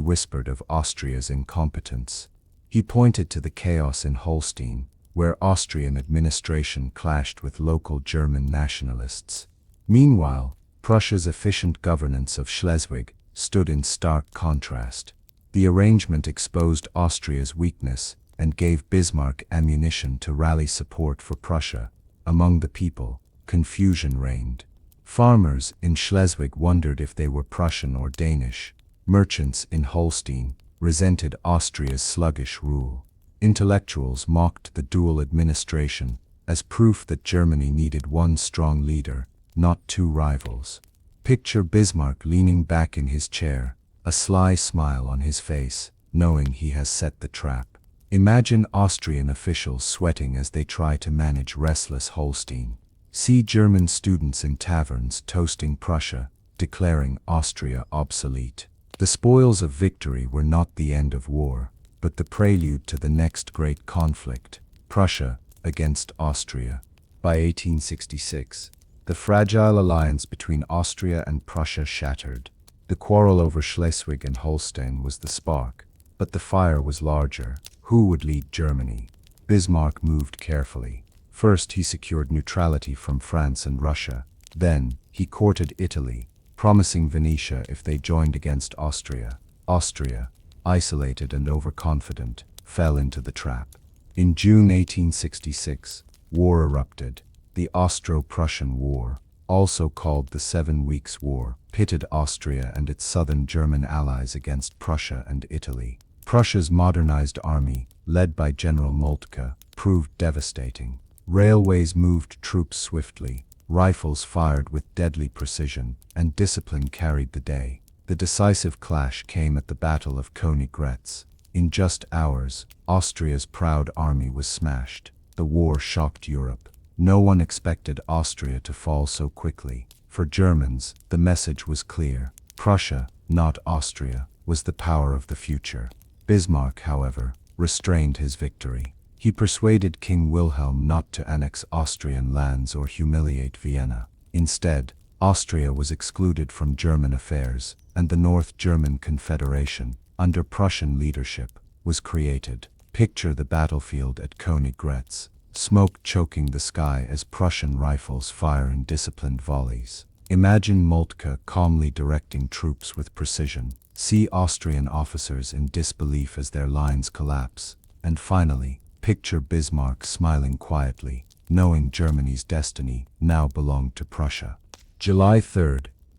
whispered of Austria's incompetence. He pointed to the chaos in Holstein, where Austrian administration clashed with local German nationalists. Meanwhile, Prussia's efficient governance of Schleswig stood in stark contrast. The arrangement exposed Austria's weakness and gave Bismarck ammunition to rally support for Prussia. Among the people, confusion reigned. Farmers in Schleswig wondered if they were Prussian or Danish. Merchants in Holstein resented Austria's sluggish rule. Intellectuals mocked the dual administration as proof that Germany needed one strong leader, not two rivals. Picture Bismarck leaning back in his chair, a sly smile on his face, knowing he has set the trap. Imagine Austrian officials sweating as they try to manage restless Holstein. See German students in taverns toasting Prussia, declaring Austria obsolete. The spoils of victory were not the end of war, but the prelude to the next great conflict, Prussia against Austria. By 1866, the fragile alliance between Austria and Prussia shattered. The quarrel over Schleswig and Holstein was the spark, but the fire was larger. Who would lead Germany? Bismarck moved carefully. First, he secured neutrality from France and Russia. Then, he courted Italy, promising Venetia if they joined against Austria. Austria, isolated and overconfident, fell into the trap. In June 1866, war erupted. The Austro-Prussian War, also called the 7 Weeks' War, pitted Austria and its southern German allies against Prussia and Italy. Prussia's modernized army, led by General Moltke, proved devastating. Railways moved troops swiftly, rifles fired with deadly precision, and discipline carried the day. The decisive clash came at the Battle of Königgrätz. In just hours, Austria's proud army was smashed. The war shocked Europe. No one expected Austria to fall so quickly. For Germans, the message was clear. Prussia, not Austria, was the power of the future. Bismarck, however, restrained his victory. He persuaded King Wilhelm not to annex Austrian lands or humiliate Vienna. Instead, Austria was excluded from German affairs, and the North German Confederation, under Prussian leadership, was created. Picture the battlefield at Königgrätz, smoke choking the sky as Prussian rifles fire in disciplined volleys. Imagine Moltke calmly directing troops with precision. See Austrian officers in disbelief as their lines collapse. And finally, picture Bismarck smiling quietly, knowing Germany's destiny now belonged to Prussia. July 3,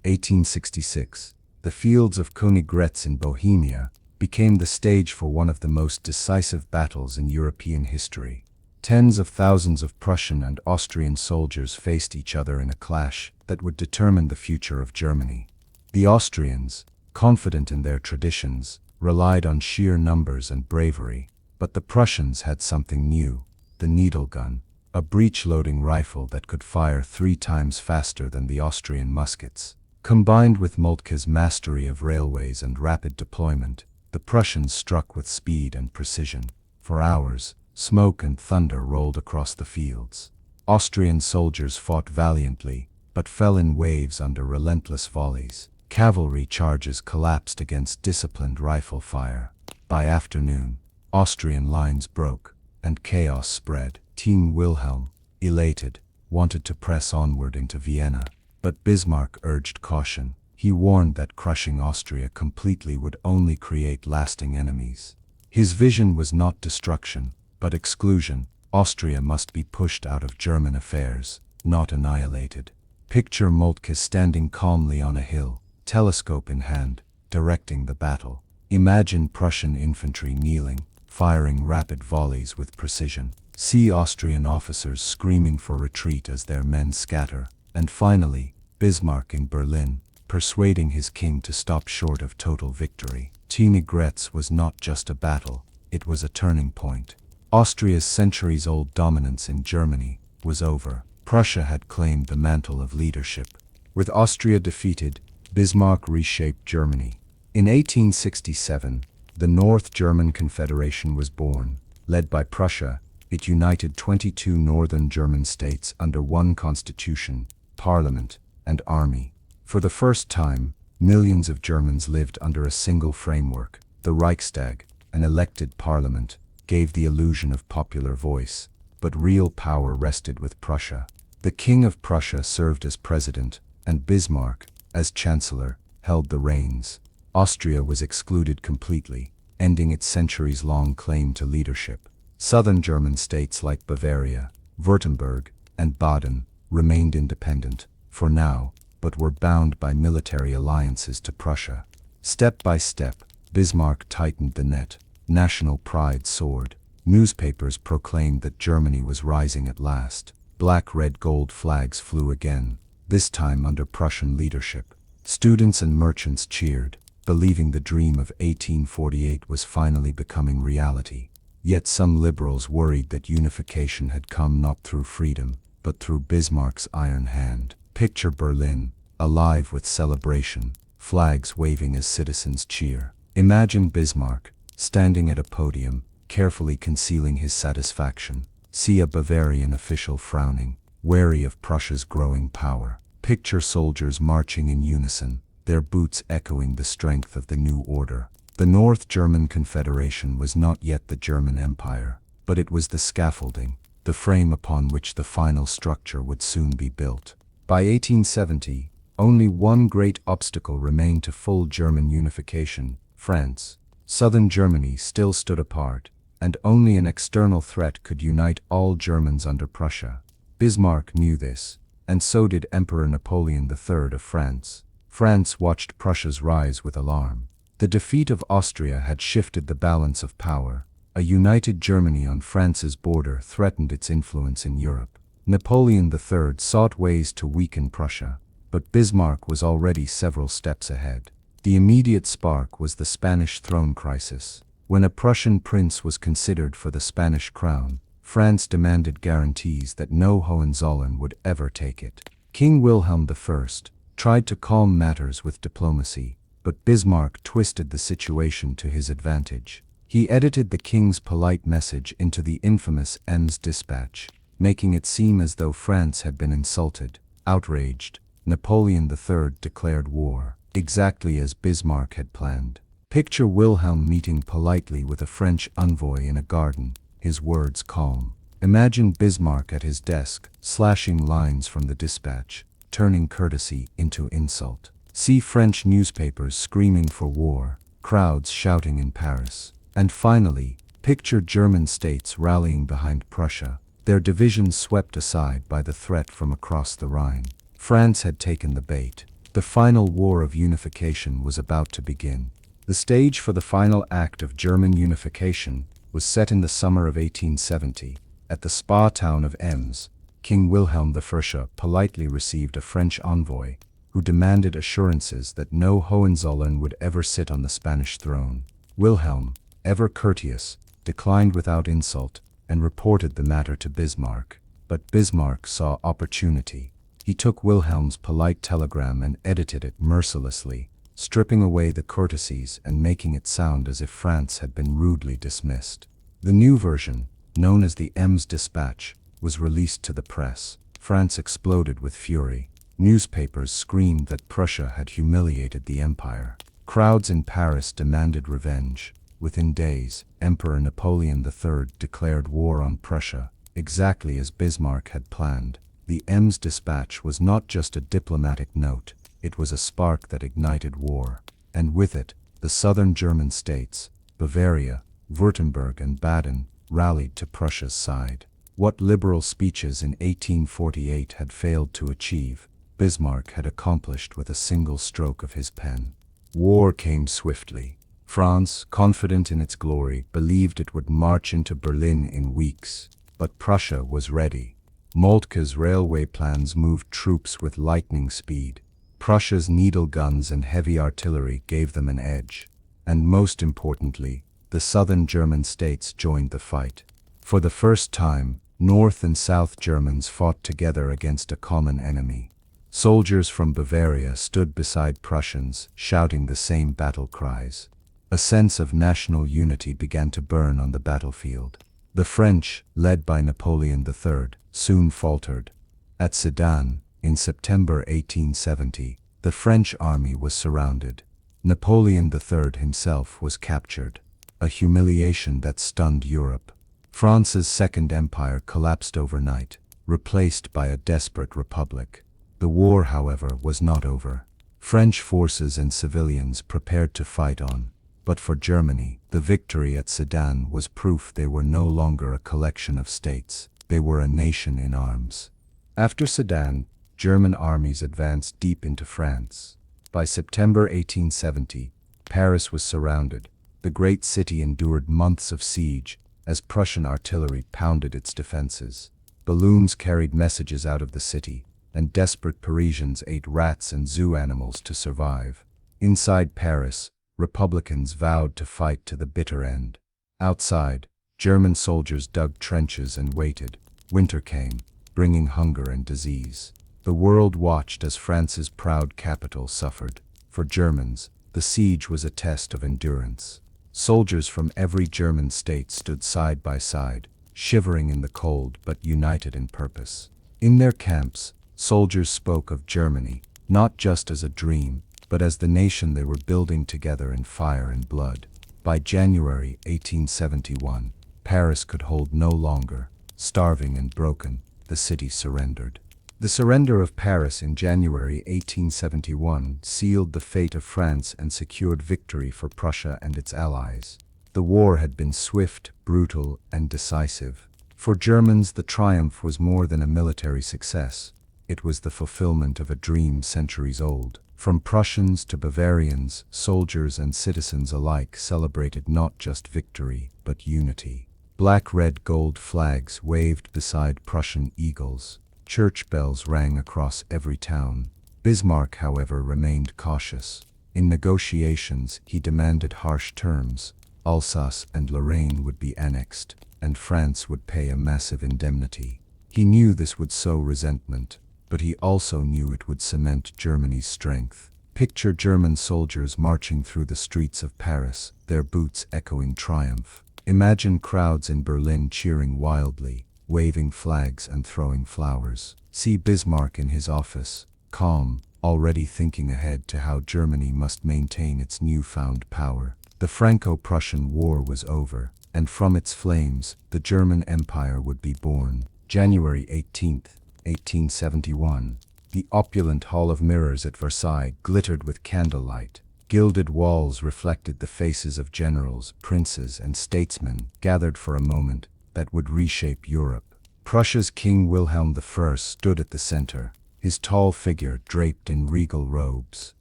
1866, the fields of Königgrätz in Bohemia became the stage for one of the most decisive battles in European history. Tens of thousands of Prussian and Austrian soldiers faced each other in a clash that would determine the future of Germany. The Austrians, confident in their traditions, relied on sheer numbers and bravery, but the Prussians had something new, the needle gun, a breech-loading rifle that could fire 3 times faster than the Austrian muskets. Combined with Moltke's mastery of railways and rapid deployment, the Prussians struck with speed and precision. For hours, smoke and thunder rolled across the fields. Austrian soldiers fought valiantly, but fell in waves under relentless volleys. Cavalry charges collapsed against disciplined rifle fire. By afternoon, Austrian lines broke, and chaos spread. King Wilhelm, elated, wanted to press onward into Vienna, but Bismarck urged caution. He warned that crushing Austria completely would only create lasting enemies. His vision was not destruction, but exclusion. Austria must be pushed out of German affairs, not annihilated. Picture Moltke standing calmly on a hill, telescope in hand, directing the battle. Imagine Prussian infantry kneeling, firing rapid volleys with precision. See Austrian officers screaming for retreat as their men scatter. And finally, Bismarck in Berlin, persuading his king to stop short of total victory. Königgrätz was not just a battle, it was a turning point. Austria's centuries-old dominance in Germany was over. Prussia had claimed the mantle of leadership. With Austria defeated, Bismarck reshaped Germany. In 1867, the North German Confederation was born. Led by Prussia, it united 22 northern German states under one constitution, parliament, and army. For the first time, millions of Germans lived under a single framework. The Reichstag, an elected parliament, gave the illusion of popular voice, but real power rested with Prussia. The King of Prussia served as president, and Bismarck, as chancellor, held the reins. Austria was excluded completely, ending its centuries-long claim to leadership. Southern German states like Bavaria, Württemberg, and Baden remained independent. For now, but were bound by military alliances to Prussia. Step by step, Bismarck tightened the net. National pride soared. Newspapers proclaimed that Germany was rising at last. Black, red, gold flags flew again, this time under Prussian leadership. Students and merchants cheered, believing the dream of 1848 was finally becoming reality. Yet some liberals worried that unification had come not through freedom, but through Bismarck's iron hand. Picture Berlin, alive with celebration, flags waving as citizens cheer. Imagine Bismarck, standing at a podium, carefully concealing his satisfaction. See a Bavarian official frowning, wary of Prussia's growing power. Picture soldiers marching in unison, their boots echoing the strength of the new order. The North German Confederation was not yet the German Empire, but it was the scaffolding, the frame upon which the final structure would soon be built. By 1870, only one great obstacle remained to full German unification: France. Southern Germany still stood apart, and only an external threat could unite all Germans under Prussia. Bismarck knew this, and so did Emperor Napoleon III of France. France watched Prussia's rise with alarm. The defeat of Austria had shifted the balance of power. A united Germany on France's border threatened its influence in Europe. Napoleon III sought ways to weaken Prussia, but Bismarck was already several steps ahead. The immediate spark was the Spanish throne crisis. When a Prussian prince was considered for the Spanish crown, France demanded guarantees that no Hohenzollern would ever take it. King Wilhelm I tried to calm matters with diplomacy, but Bismarck twisted the situation to his advantage. He edited the king's polite message into the infamous Ems dispatch, making it seem as though France had been insulted. Outraged, Napoleon III declared war, exactly as Bismarck had planned. Picture Wilhelm meeting politely with a French envoy in a garden, his words calm. Imagine Bismarck at his desk, slashing lines from the dispatch, turning courtesy into insult. See French newspapers screaming for war, crowds shouting in Paris. And finally, picture German states rallying behind Prussia, their divisions swept aside by the threat from across the Rhine. France had taken the bait. The final war of unification was about to begin. The stage for the final act of German unification was set in the summer of 1870. At the spa town of Ems, King Wilhelm I politely received a French envoy, who demanded assurances that no Hohenzollern would ever sit on the Spanish throne. Wilhelm, ever courteous, declined without insult, and reported the matter to Bismarck. But Bismarck saw opportunity. He took Wilhelm's polite telegram and edited it mercilessly, stripping away the courtesies and making it sound as if France had been rudely dismissed. The new version, known as the Ems Dispatch, was released to the press. France exploded with fury. Newspapers screamed that Prussia had humiliated the empire. Crowds in Paris demanded revenge. Within days, Emperor Napoleon III declared war on Prussia, exactly as Bismarck had planned. The Ems Dispatch was not just a diplomatic note, it was a spark that ignited war. And with it, the southern German states, Bavaria, Württemberg and Baden, rallied to Prussia's side. What liberal speeches in 1848 had failed to achieve, Bismarck had accomplished with a single stroke of his pen. War came swiftly. France, confident in its glory, believed it would march into Berlin in weeks. But Prussia was ready. Moltke's railway plans moved troops with lightning speed. Prussia's needle guns and heavy artillery gave them an edge. And most importantly, the southern German states joined the fight. For the first time, North and South Germans fought together against a common enemy. Soldiers from Bavaria stood beside Prussians, shouting the same battle cries. A sense of national unity began to burn on the battlefield. The French, led by Napoleon III, soon faltered. At Sedan, in September 1870, the French army was surrounded. Napoleon III himself was captured, a humiliation that stunned Europe. France's Second Empire collapsed overnight, replaced by a desperate republic. The war, however, was not over. French forces and civilians prepared to fight on. But for Germany, the victory at Sedan was proof they were no longer a collection of states. They were a nation in arms. After Sedan, German armies advanced deep into France. By September 1870, Paris was surrounded. The great city endured months of siege as Prussian artillery pounded its defenses. Balloons carried messages out of the city, and desperate Parisians ate rats and zoo animals to survive. Inside Paris, Republicans vowed to fight to the bitter end. Outside, German soldiers dug trenches and waited. Winter came, bringing hunger and disease. The world watched as France's proud capital suffered. For Germans, the siege was a test of endurance. Soldiers from every German state stood side by side, shivering in the cold but united in purpose. In their camps, soldiers spoke of Germany, not just as a dream, but as the nation they were building together in fire and blood. By January 1871, Paris could hold no longer. Starving and broken, the city surrendered. The surrender of Paris in January 1871 sealed the fate of France and secured victory for Prussia and its allies. The war had been swift, brutal, and decisive. For Germans, the triumph was more than a military success. It was the fulfillment of a dream centuries old. From Prussians to Bavarians, soldiers and citizens alike celebrated not just victory, but unity. Black, red, gold flags waved beside Prussian eagles. Church bells rang across every town. Bismarck, however, remained cautious. In negotiations, he demanded harsh terms. Alsace and Lorraine would be annexed, and France would pay a massive indemnity. He knew this would sow resentment, but he also knew it would cement Germany's strength. Picture German soldiers marching through the streets of Paris, their boots echoing triumph. Imagine crowds in Berlin cheering wildly, waving flags and throwing flowers. See Bismarck in his office, calm, already thinking ahead to how Germany must maintain its newfound power. The Franco-Prussian War was over, and from its flames, the German Empire would be born. January 18th. 1871, the opulent Hall of Mirrors at Versailles glittered with candlelight. Gilded walls reflected the faces of generals, princes, and statesmen gathered for a moment that would reshape Europe. Prussia's King Wilhelm I stood at the center, his tall figure draped in regal robes.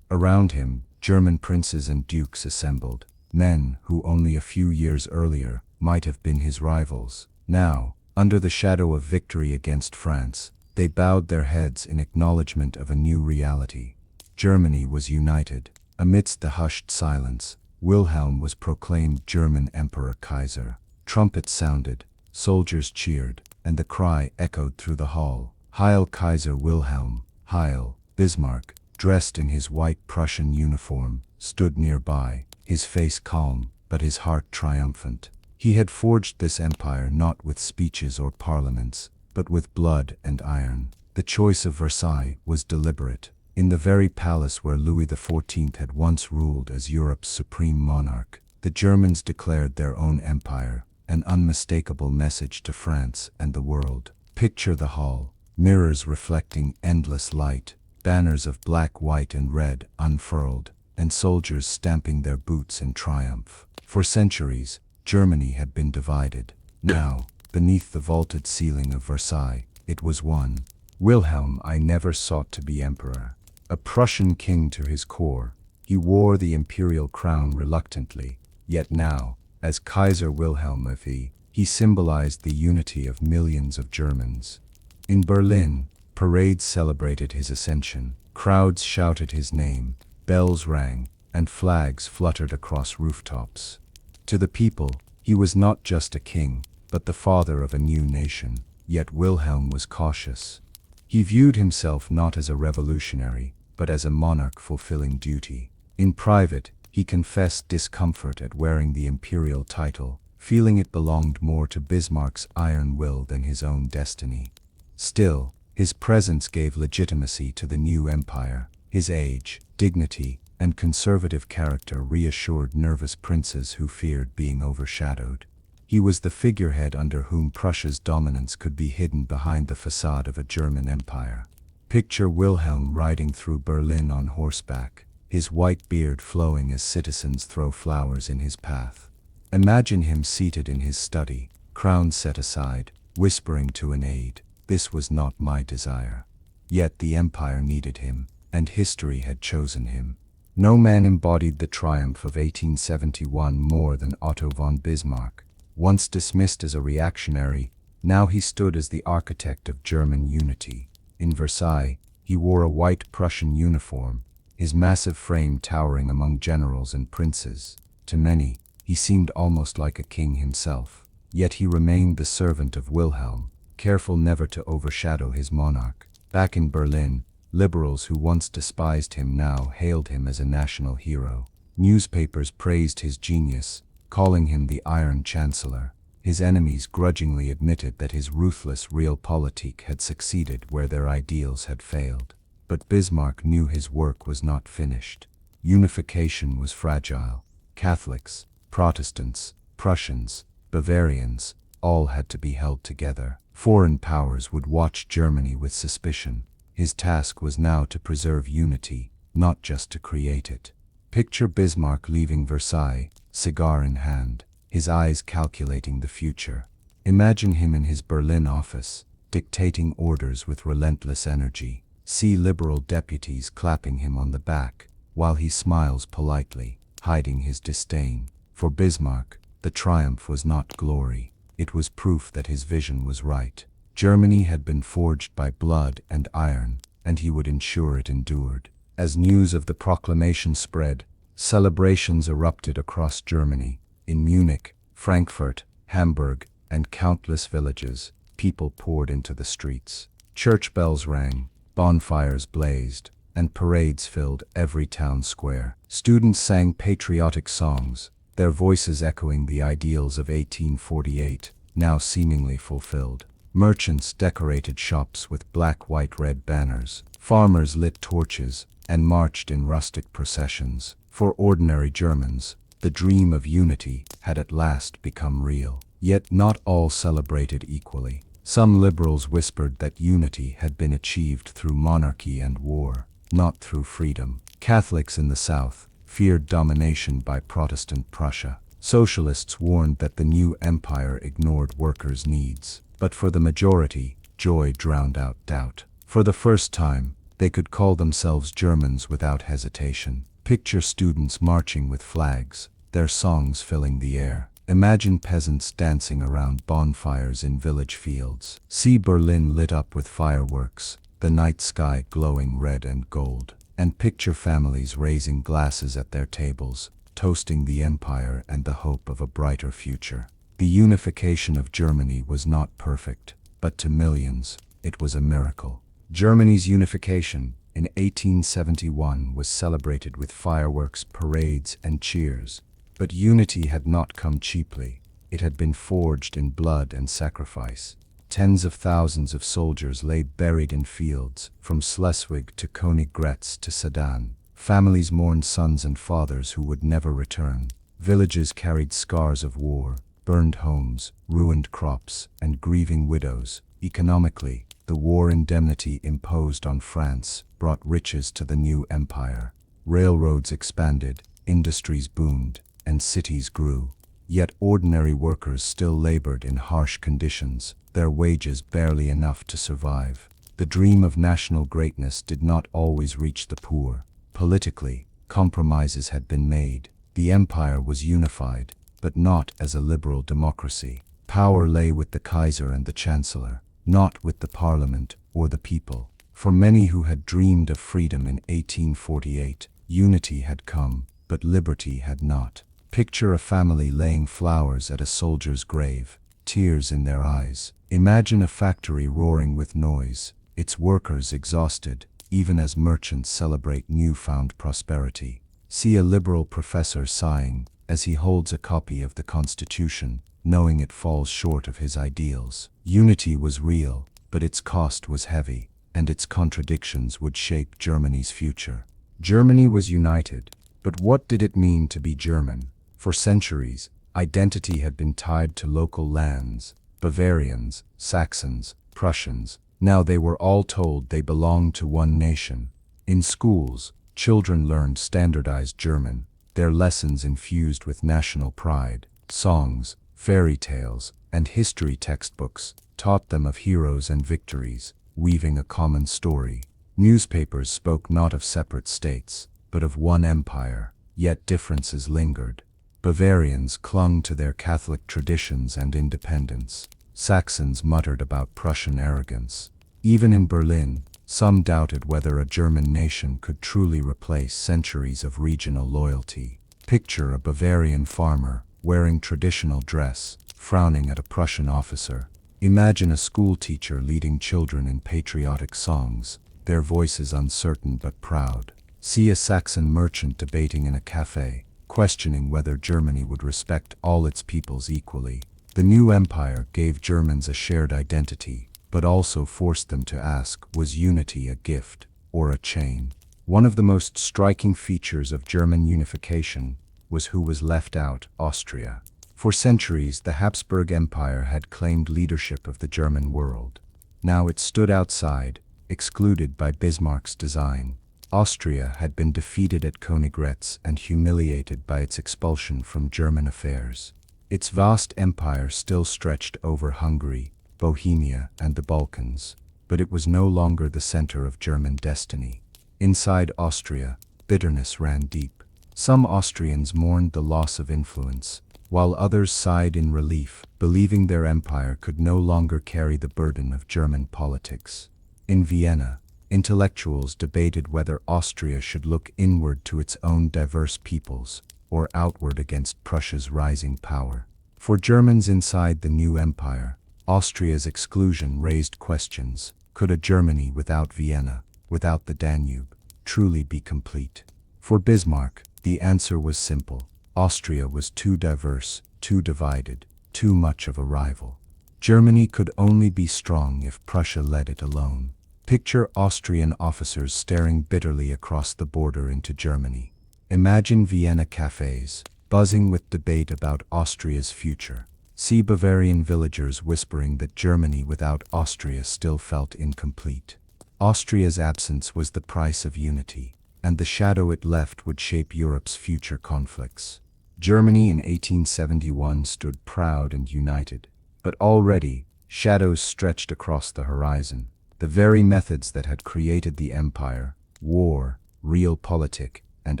Around him, German princes and dukes assembled, men who only a few years earlier might have been his rivals. Now, under the shadow of victory against France, they bowed their heads in acknowledgement of a new reality. Germany was united. Amidst the hushed silence, Wilhelm was proclaimed German Emperor Kaiser. Trumpets sounded, soldiers cheered, and the cry echoed through the hall. Heil Kaiser Wilhelm, Heil! Bismarck, dressed in his white Prussian uniform, stood nearby, his face calm, but his heart triumphant. He had forged this empire not with speeches or parliaments, but with blood and iron. The choice of Versailles was deliberate. In the very palace where Louis XIV had once ruled as Europe's supreme monarch, the Germans declared their own empire, an unmistakable message to France and the world. Picture the hall, mirrors reflecting endless light, banners of black, white, and red unfurled, and soldiers stamping their boots in triumph. For centuries, Germany had been divided. Now, beneath the vaulted ceiling of Versailles, it was one. Wilhelm I never sought to be emperor. A Prussian king to his core, he wore the imperial crown reluctantly. Yet now, as Kaiser Wilhelm IV, he symbolized the unity of millions of Germans. In Berlin, parades celebrated his ascension. Crowds shouted his name, bells rang, and flags fluttered across rooftops. To the people, he was not just a king, but the father of a new nation. Yet Wilhelm was cautious. He viewed himself not as a revolutionary, but as a monarch fulfilling duty. In private, he confessed discomfort at wearing the imperial title, feeling it belonged more to Bismarck's iron will than his own destiny. Still, his presence gave legitimacy to the new empire. His age, dignity, and conservative character reassured nervous princes who feared being overshadowed. He was the figurehead under whom Prussia's dominance could be hidden behind the facade of a German empire. Picture Wilhelm riding through Berlin on horseback, his white beard flowing as citizens throw flowers in his path. Imagine him seated in his study, crown set aside, whispering to an aide, "This was not my desire." Yet the empire needed him, and history had chosen him. No man embodied the triumph of 1871 more than Otto von Bismarck. Once dismissed as a reactionary, now he stood as the architect of German unity. In Versailles, he wore a white Prussian uniform, his massive frame towering among generals and princes. To many, he seemed almost like a king himself. Yet he remained the servant of Wilhelm, careful never to overshadow his monarch. Back in Berlin, liberals who once despised him now hailed him as a national hero. Newspapers praised his genius, calling him the Iron Chancellor. His enemies grudgingly admitted that his ruthless realpolitik had succeeded where their ideals had failed. But Bismarck knew his work was not finished. Unification was fragile. Catholics, Protestants, Prussians, Bavarians, all had to be held together. Foreign powers would watch Germany with suspicion. His task was now to preserve unity, not just to create it. Picture Bismarck leaving Versailles, cigar in hand, his eyes calculating the future. Imagine him in his Berlin office, dictating orders with relentless energy. See liberal deputies clapping him on the back, while he smiles politely, hiding his disdain. For Bismarck, the triumph was not glory. It was proof that his vision was right. Germany had been forged by blood and iron, and he would ensure it endured. As news of the proclamation spread, celebrations erupted across Germany. In Munich, Frankfurt, Hamburg, and countless villages, people poured into the streets. Church bells rang, bonfires blazed, and parades filled every town square. Students sang patriotic songs, their voices echoing the ideals of 1848, now seemingly fulfilled. Merchants decorated shops with black, white, red banners. Farmers lit torches and marched in rustic processions. For ordinary Germans, the dream of unity had at last become real. Yet not all celebrated equally. Some liberals whispered that unity had been achieved through monarchy and war, not through freedom. Catholics in the South feared domination by Protestant Prussia. Socialists warned that the new empire ignored workers' needs. But for the majority, joy drowned out doubt. For the first time, they could call themselves Germans without hesitation. Picture students marching with flags, their songs filling the air. Imagine peasants dancing around bonfires in village fields. See Berlin lit up with fireworks, the night sky glowing red and gold. And picture families raising glasses at their tables, toasting the empire and the hope of a brighter future. The unification of Germany was not perfect, but to millions, it was a miracle. Germany's unification in 1871 was celebrated with fireworks, parades, and cheers. But unity had not come cheaply. It had been forged in blood and sacrifice. Tens of thousands of soldiers lay buried in fields, from Schleswig to Königgrätz to Sedan. Families mourned sons and fathers who would never return. Villages carried scars of war, burned homes, ruined crops, and grieving widows. Economically, the war indemnity imposed on France brought riches to the new empire. Railroads expanded, industries boomed, and cities grew. Yet ordinary workers still labored in harsh conditions, their wages barely enough to survive. The dream of national greatness did not always reach the poor. Politically, compromises had been made. The empire was unified, but not as a liberal democracy. Power lay with the Kaiser and the Chancellor, not with the Parliament or the people. For many who had dreamed of freedom in 1848, unity had come, but liberty had not. Picture a family laying flowers at a soldier's grave, tears in their eyes. Imagine a factory roaring with noise, its workers exhausted, even as merchants celebrate newfound prosperity. See a liberal professor sighing as he holds a copy of the Constitution, knowing it falls short of his ideals. Unity was real, but its cost was heavy, and its contradictions would shape Germany's future. Germany was united, but what did it mean to be German? For centuries, identity had been tied to local lands, Bavarians, Saxons, Prussians. Now they were all told they belonged to one nation. In schools, children learned standardized German, their lessons infused with national pride. Songs, fairy tales, and history textbooks taught them of heroes and victories. weaving a common story. Newspapers spoke not of separate states, but of one empire, yet differences lingered. Bavarians clung to their Catholic traditions and independence. Saxons muttered about Prussian arrogance. Even in Berlin, some doubted whether a German nation could truly replace centuries of regional loyalty. Picture a Bavarian farmer, wearing traditional dress, frowning at a Prussian officer. Imagine a school teacher leading children in patriotic songs, their voices uncertain but proud. See a Saxon merchant debating in a cafe, questioning whether Germany would respect all its peoples equally. The new empire gave Germans a shared identity, but also forced them to ask, was unity a gift or a chain? One of the most striking features of German unification was who was left out: Austria. For centuries, the Habsburg Empire had claimed leadership of the German world. Now it stood outside, excluded by Bismarck's design. Austria had been defeated at Königgrätz and humiliated by its expulsion from German affairs. Its vast empire still stretched over Hungary, Bohemia, and the Balkans, but it was no longer the center of German destiny. Inside Austria, bitterness ran deep. Some Austrians mourned the loss of influence, while others sighed in relief, believing their empire could no longer carry the burden of German politics. In Vienna, intellectuals debated whether Austria should look inward to its own diverse peoples, or outward against Prussia's rising power. For Germans inside the new empire, Austria's exclusion raised questions. Could a Germany without Vienna, without the Danube, truly be complete? For Bismarck, the answer was simple. Austria was too diverse, too divided, too much of a rival. Germany could only be strong if Prussia led it alone. Picture Austrian officers staring bitterly across the border into Germany. Imagine Vienna cafes, buzzing with debate about Austria's future. See Bavarian villagers whispering that Germany without Austria still felt incomplete. Austria's absence was the price of unity, and the shadow it left would shape Europe's future conflicts. Germany in 1871 stood proud and united, but already shadows stretched across the horizon. The very methods that had created the empire, war, realpolitik, and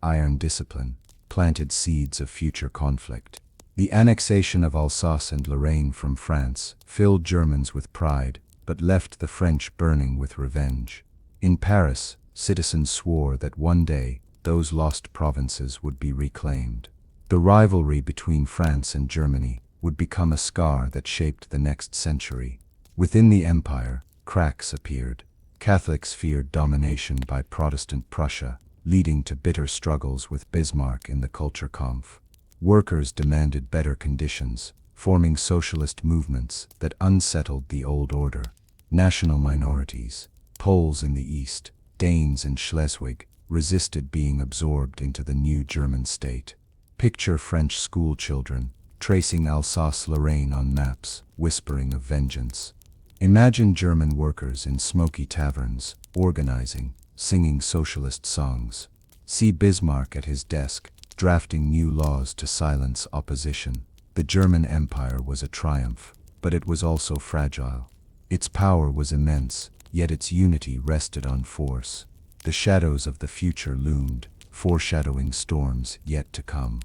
iron discipline, planted seeds of future conflict. The annexation of Alsace and Lorraine from France filled Germans with pride, but left the French burning with revenge. In Paris, citizens swore that one day those lost provinces would be reclaimed. The rivalry between France and Germany would become a scar that shaped the next century. Within the empire, cracks appeared. Catholics feared domination by Protestant Prussia, leading to bitter struggles with Bismarck in the Kulturkampf. Workers demanded better conditions, forming socialist movements that unsettled the old order. National minorities, Poles in the east, Danes in Schleswig, resisted being absorbed into the new German state. Picture French school children, tracing Alsace-Lorraine on maps, whispering of vengeance. Imagine German workers in smoky taverns, organizing, singing socialist songs. See Bismarck at his desk, drafting new laws to silence opposition. The German Empire was a triumph, but it was also fragile. Its power was immense, yet its unity rested on force. The shadows of the future loomed, foreshadowing storms yet to come.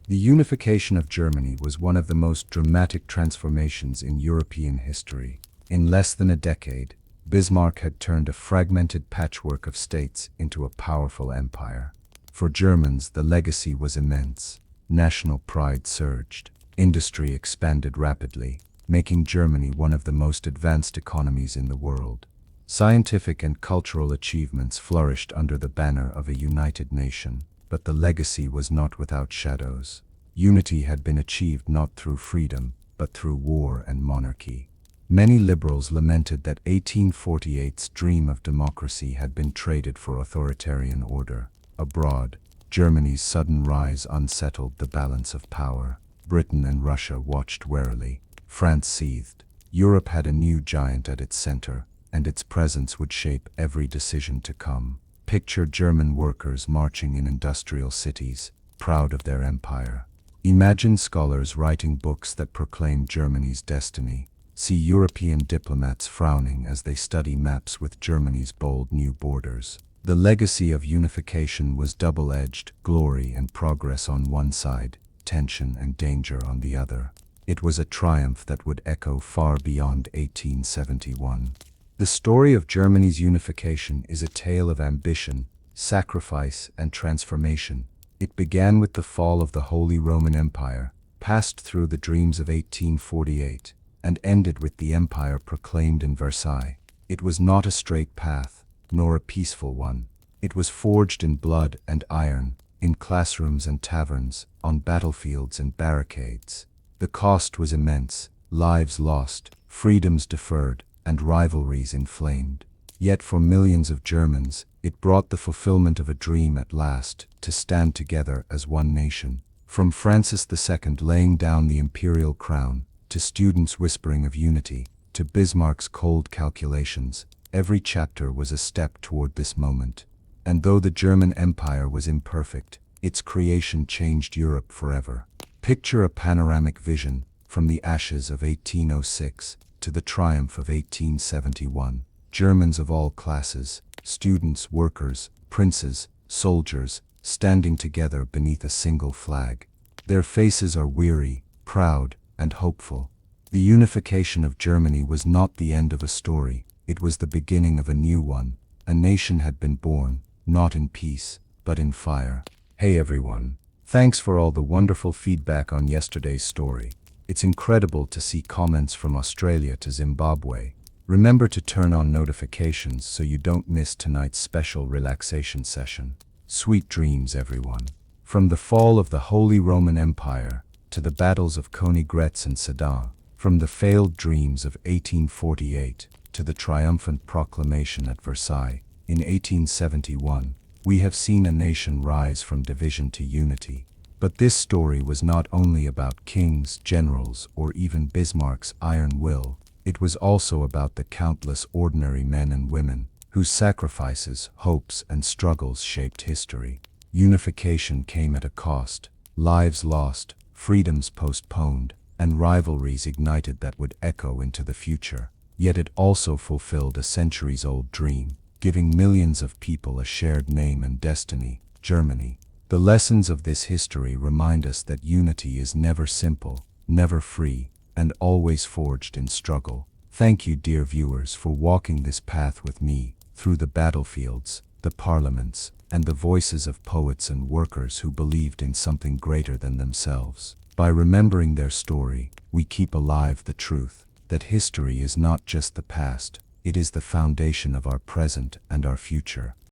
The unification of Germany was one of the most dramatic transformations in European history. In less than a decade, Bismarck had turned a fragmented patchwork of states into a powerful empire. For Germans, the legacy was immense. National pride surged. Industry expanded rapidly, making Germany one of the most advanced economies in the world. Scientific and cultural achievements flourished under the banner of a united nation, but the legacy was not without shadows. Unity had been achieved not through freedom, but through war and monarchy. Many liberals lamented that 1848's dream of democracy had been traded for authoritarian order. Abroad, Germany's sudden rise unsettled the balance of power. Britain and Russia watched warily. France seethed. Europe had a new giant at its center, and its presence would shape every decision to come. Picture German workers marching in industrial cities, proud of their empire. Imagine scholars writing books that proclaimed Germany's destiny. see European diplomats frowning as they study maps with Germany's bold new borders. The legacy of unification was double-edged, glory and progress on one side, tension and danger on the other. It was a triumph that would echo far beyond 1871. The story of Germany's unification is a tale of ambition, sacrifice, and transformation. It began with the fall of the Holy Roman Empire, passed through the dreams of 1848, and ended with the empire proclaimed in Versailles. It was not a straight path, nor a peaceful one. It was forged in blood and iron, in classrooms and taverns, on battlefields and barricades. The cost was immense: lives lost, freedoms deferred, and rivalries inflamed. Yet for millions of Germans, it brought the fulfillment of a dream at last, to stand together as one nation. From Francis II laying down the imperial crown, to students whispering of unity, to Bismarck's cold calculations, every chapter was a step toward this moment. And though the German Empire was imperfect, its creation changed Europe forever. Picture a panoramic vision, from the ashes of 1806 to the triumph of 1871. Germans of all classes, students, workers, princes, soldiers, standing together beneath a single flag. Their faces are weary, proud, and hopeful. The unification of Germany was not the end of a story, it was the beginning of a new one. A nation had been born, not in peace, but in fire. Hey everyone, thanks for all the wonderful feedback on yesterday's story. It's incredible to see comments from Australia to Zimbabwe. Remember to turn on notifications so you don't miss tonight's special relaxation session. Sweet dreams, everyone. From the fall of the Holy Roman Empire to the battles of Königgrätz and Sedan, from the failed dreams of 1848 to the triumphant proclamation at Versailles in 1871, we have seen a nation rise from division to unity. But this story was not only about kings, generals, or even Bismarck's iron will. It was also about the countless ordinary men and women whose sacrifices, hopes, and struggles shaped history. Unification came at a cost: lives lost, freedoms postponed, and rivalries ignited that would echo into the future. Yet it also fulfilled a centuries-old dream, giving millions of people a shared name and destiny: Germany. The lessons of this history remind us that unity is never simple, never free, and always forged in struggle. Thank you, dear viewers, for walking this path with me, through the battlefields, the parliaments, and the voices of poets and workers who believed in something greater than themselves. By remembering their story, we keep alive the truth that history is not just the past, it is the foundation of our present and our future.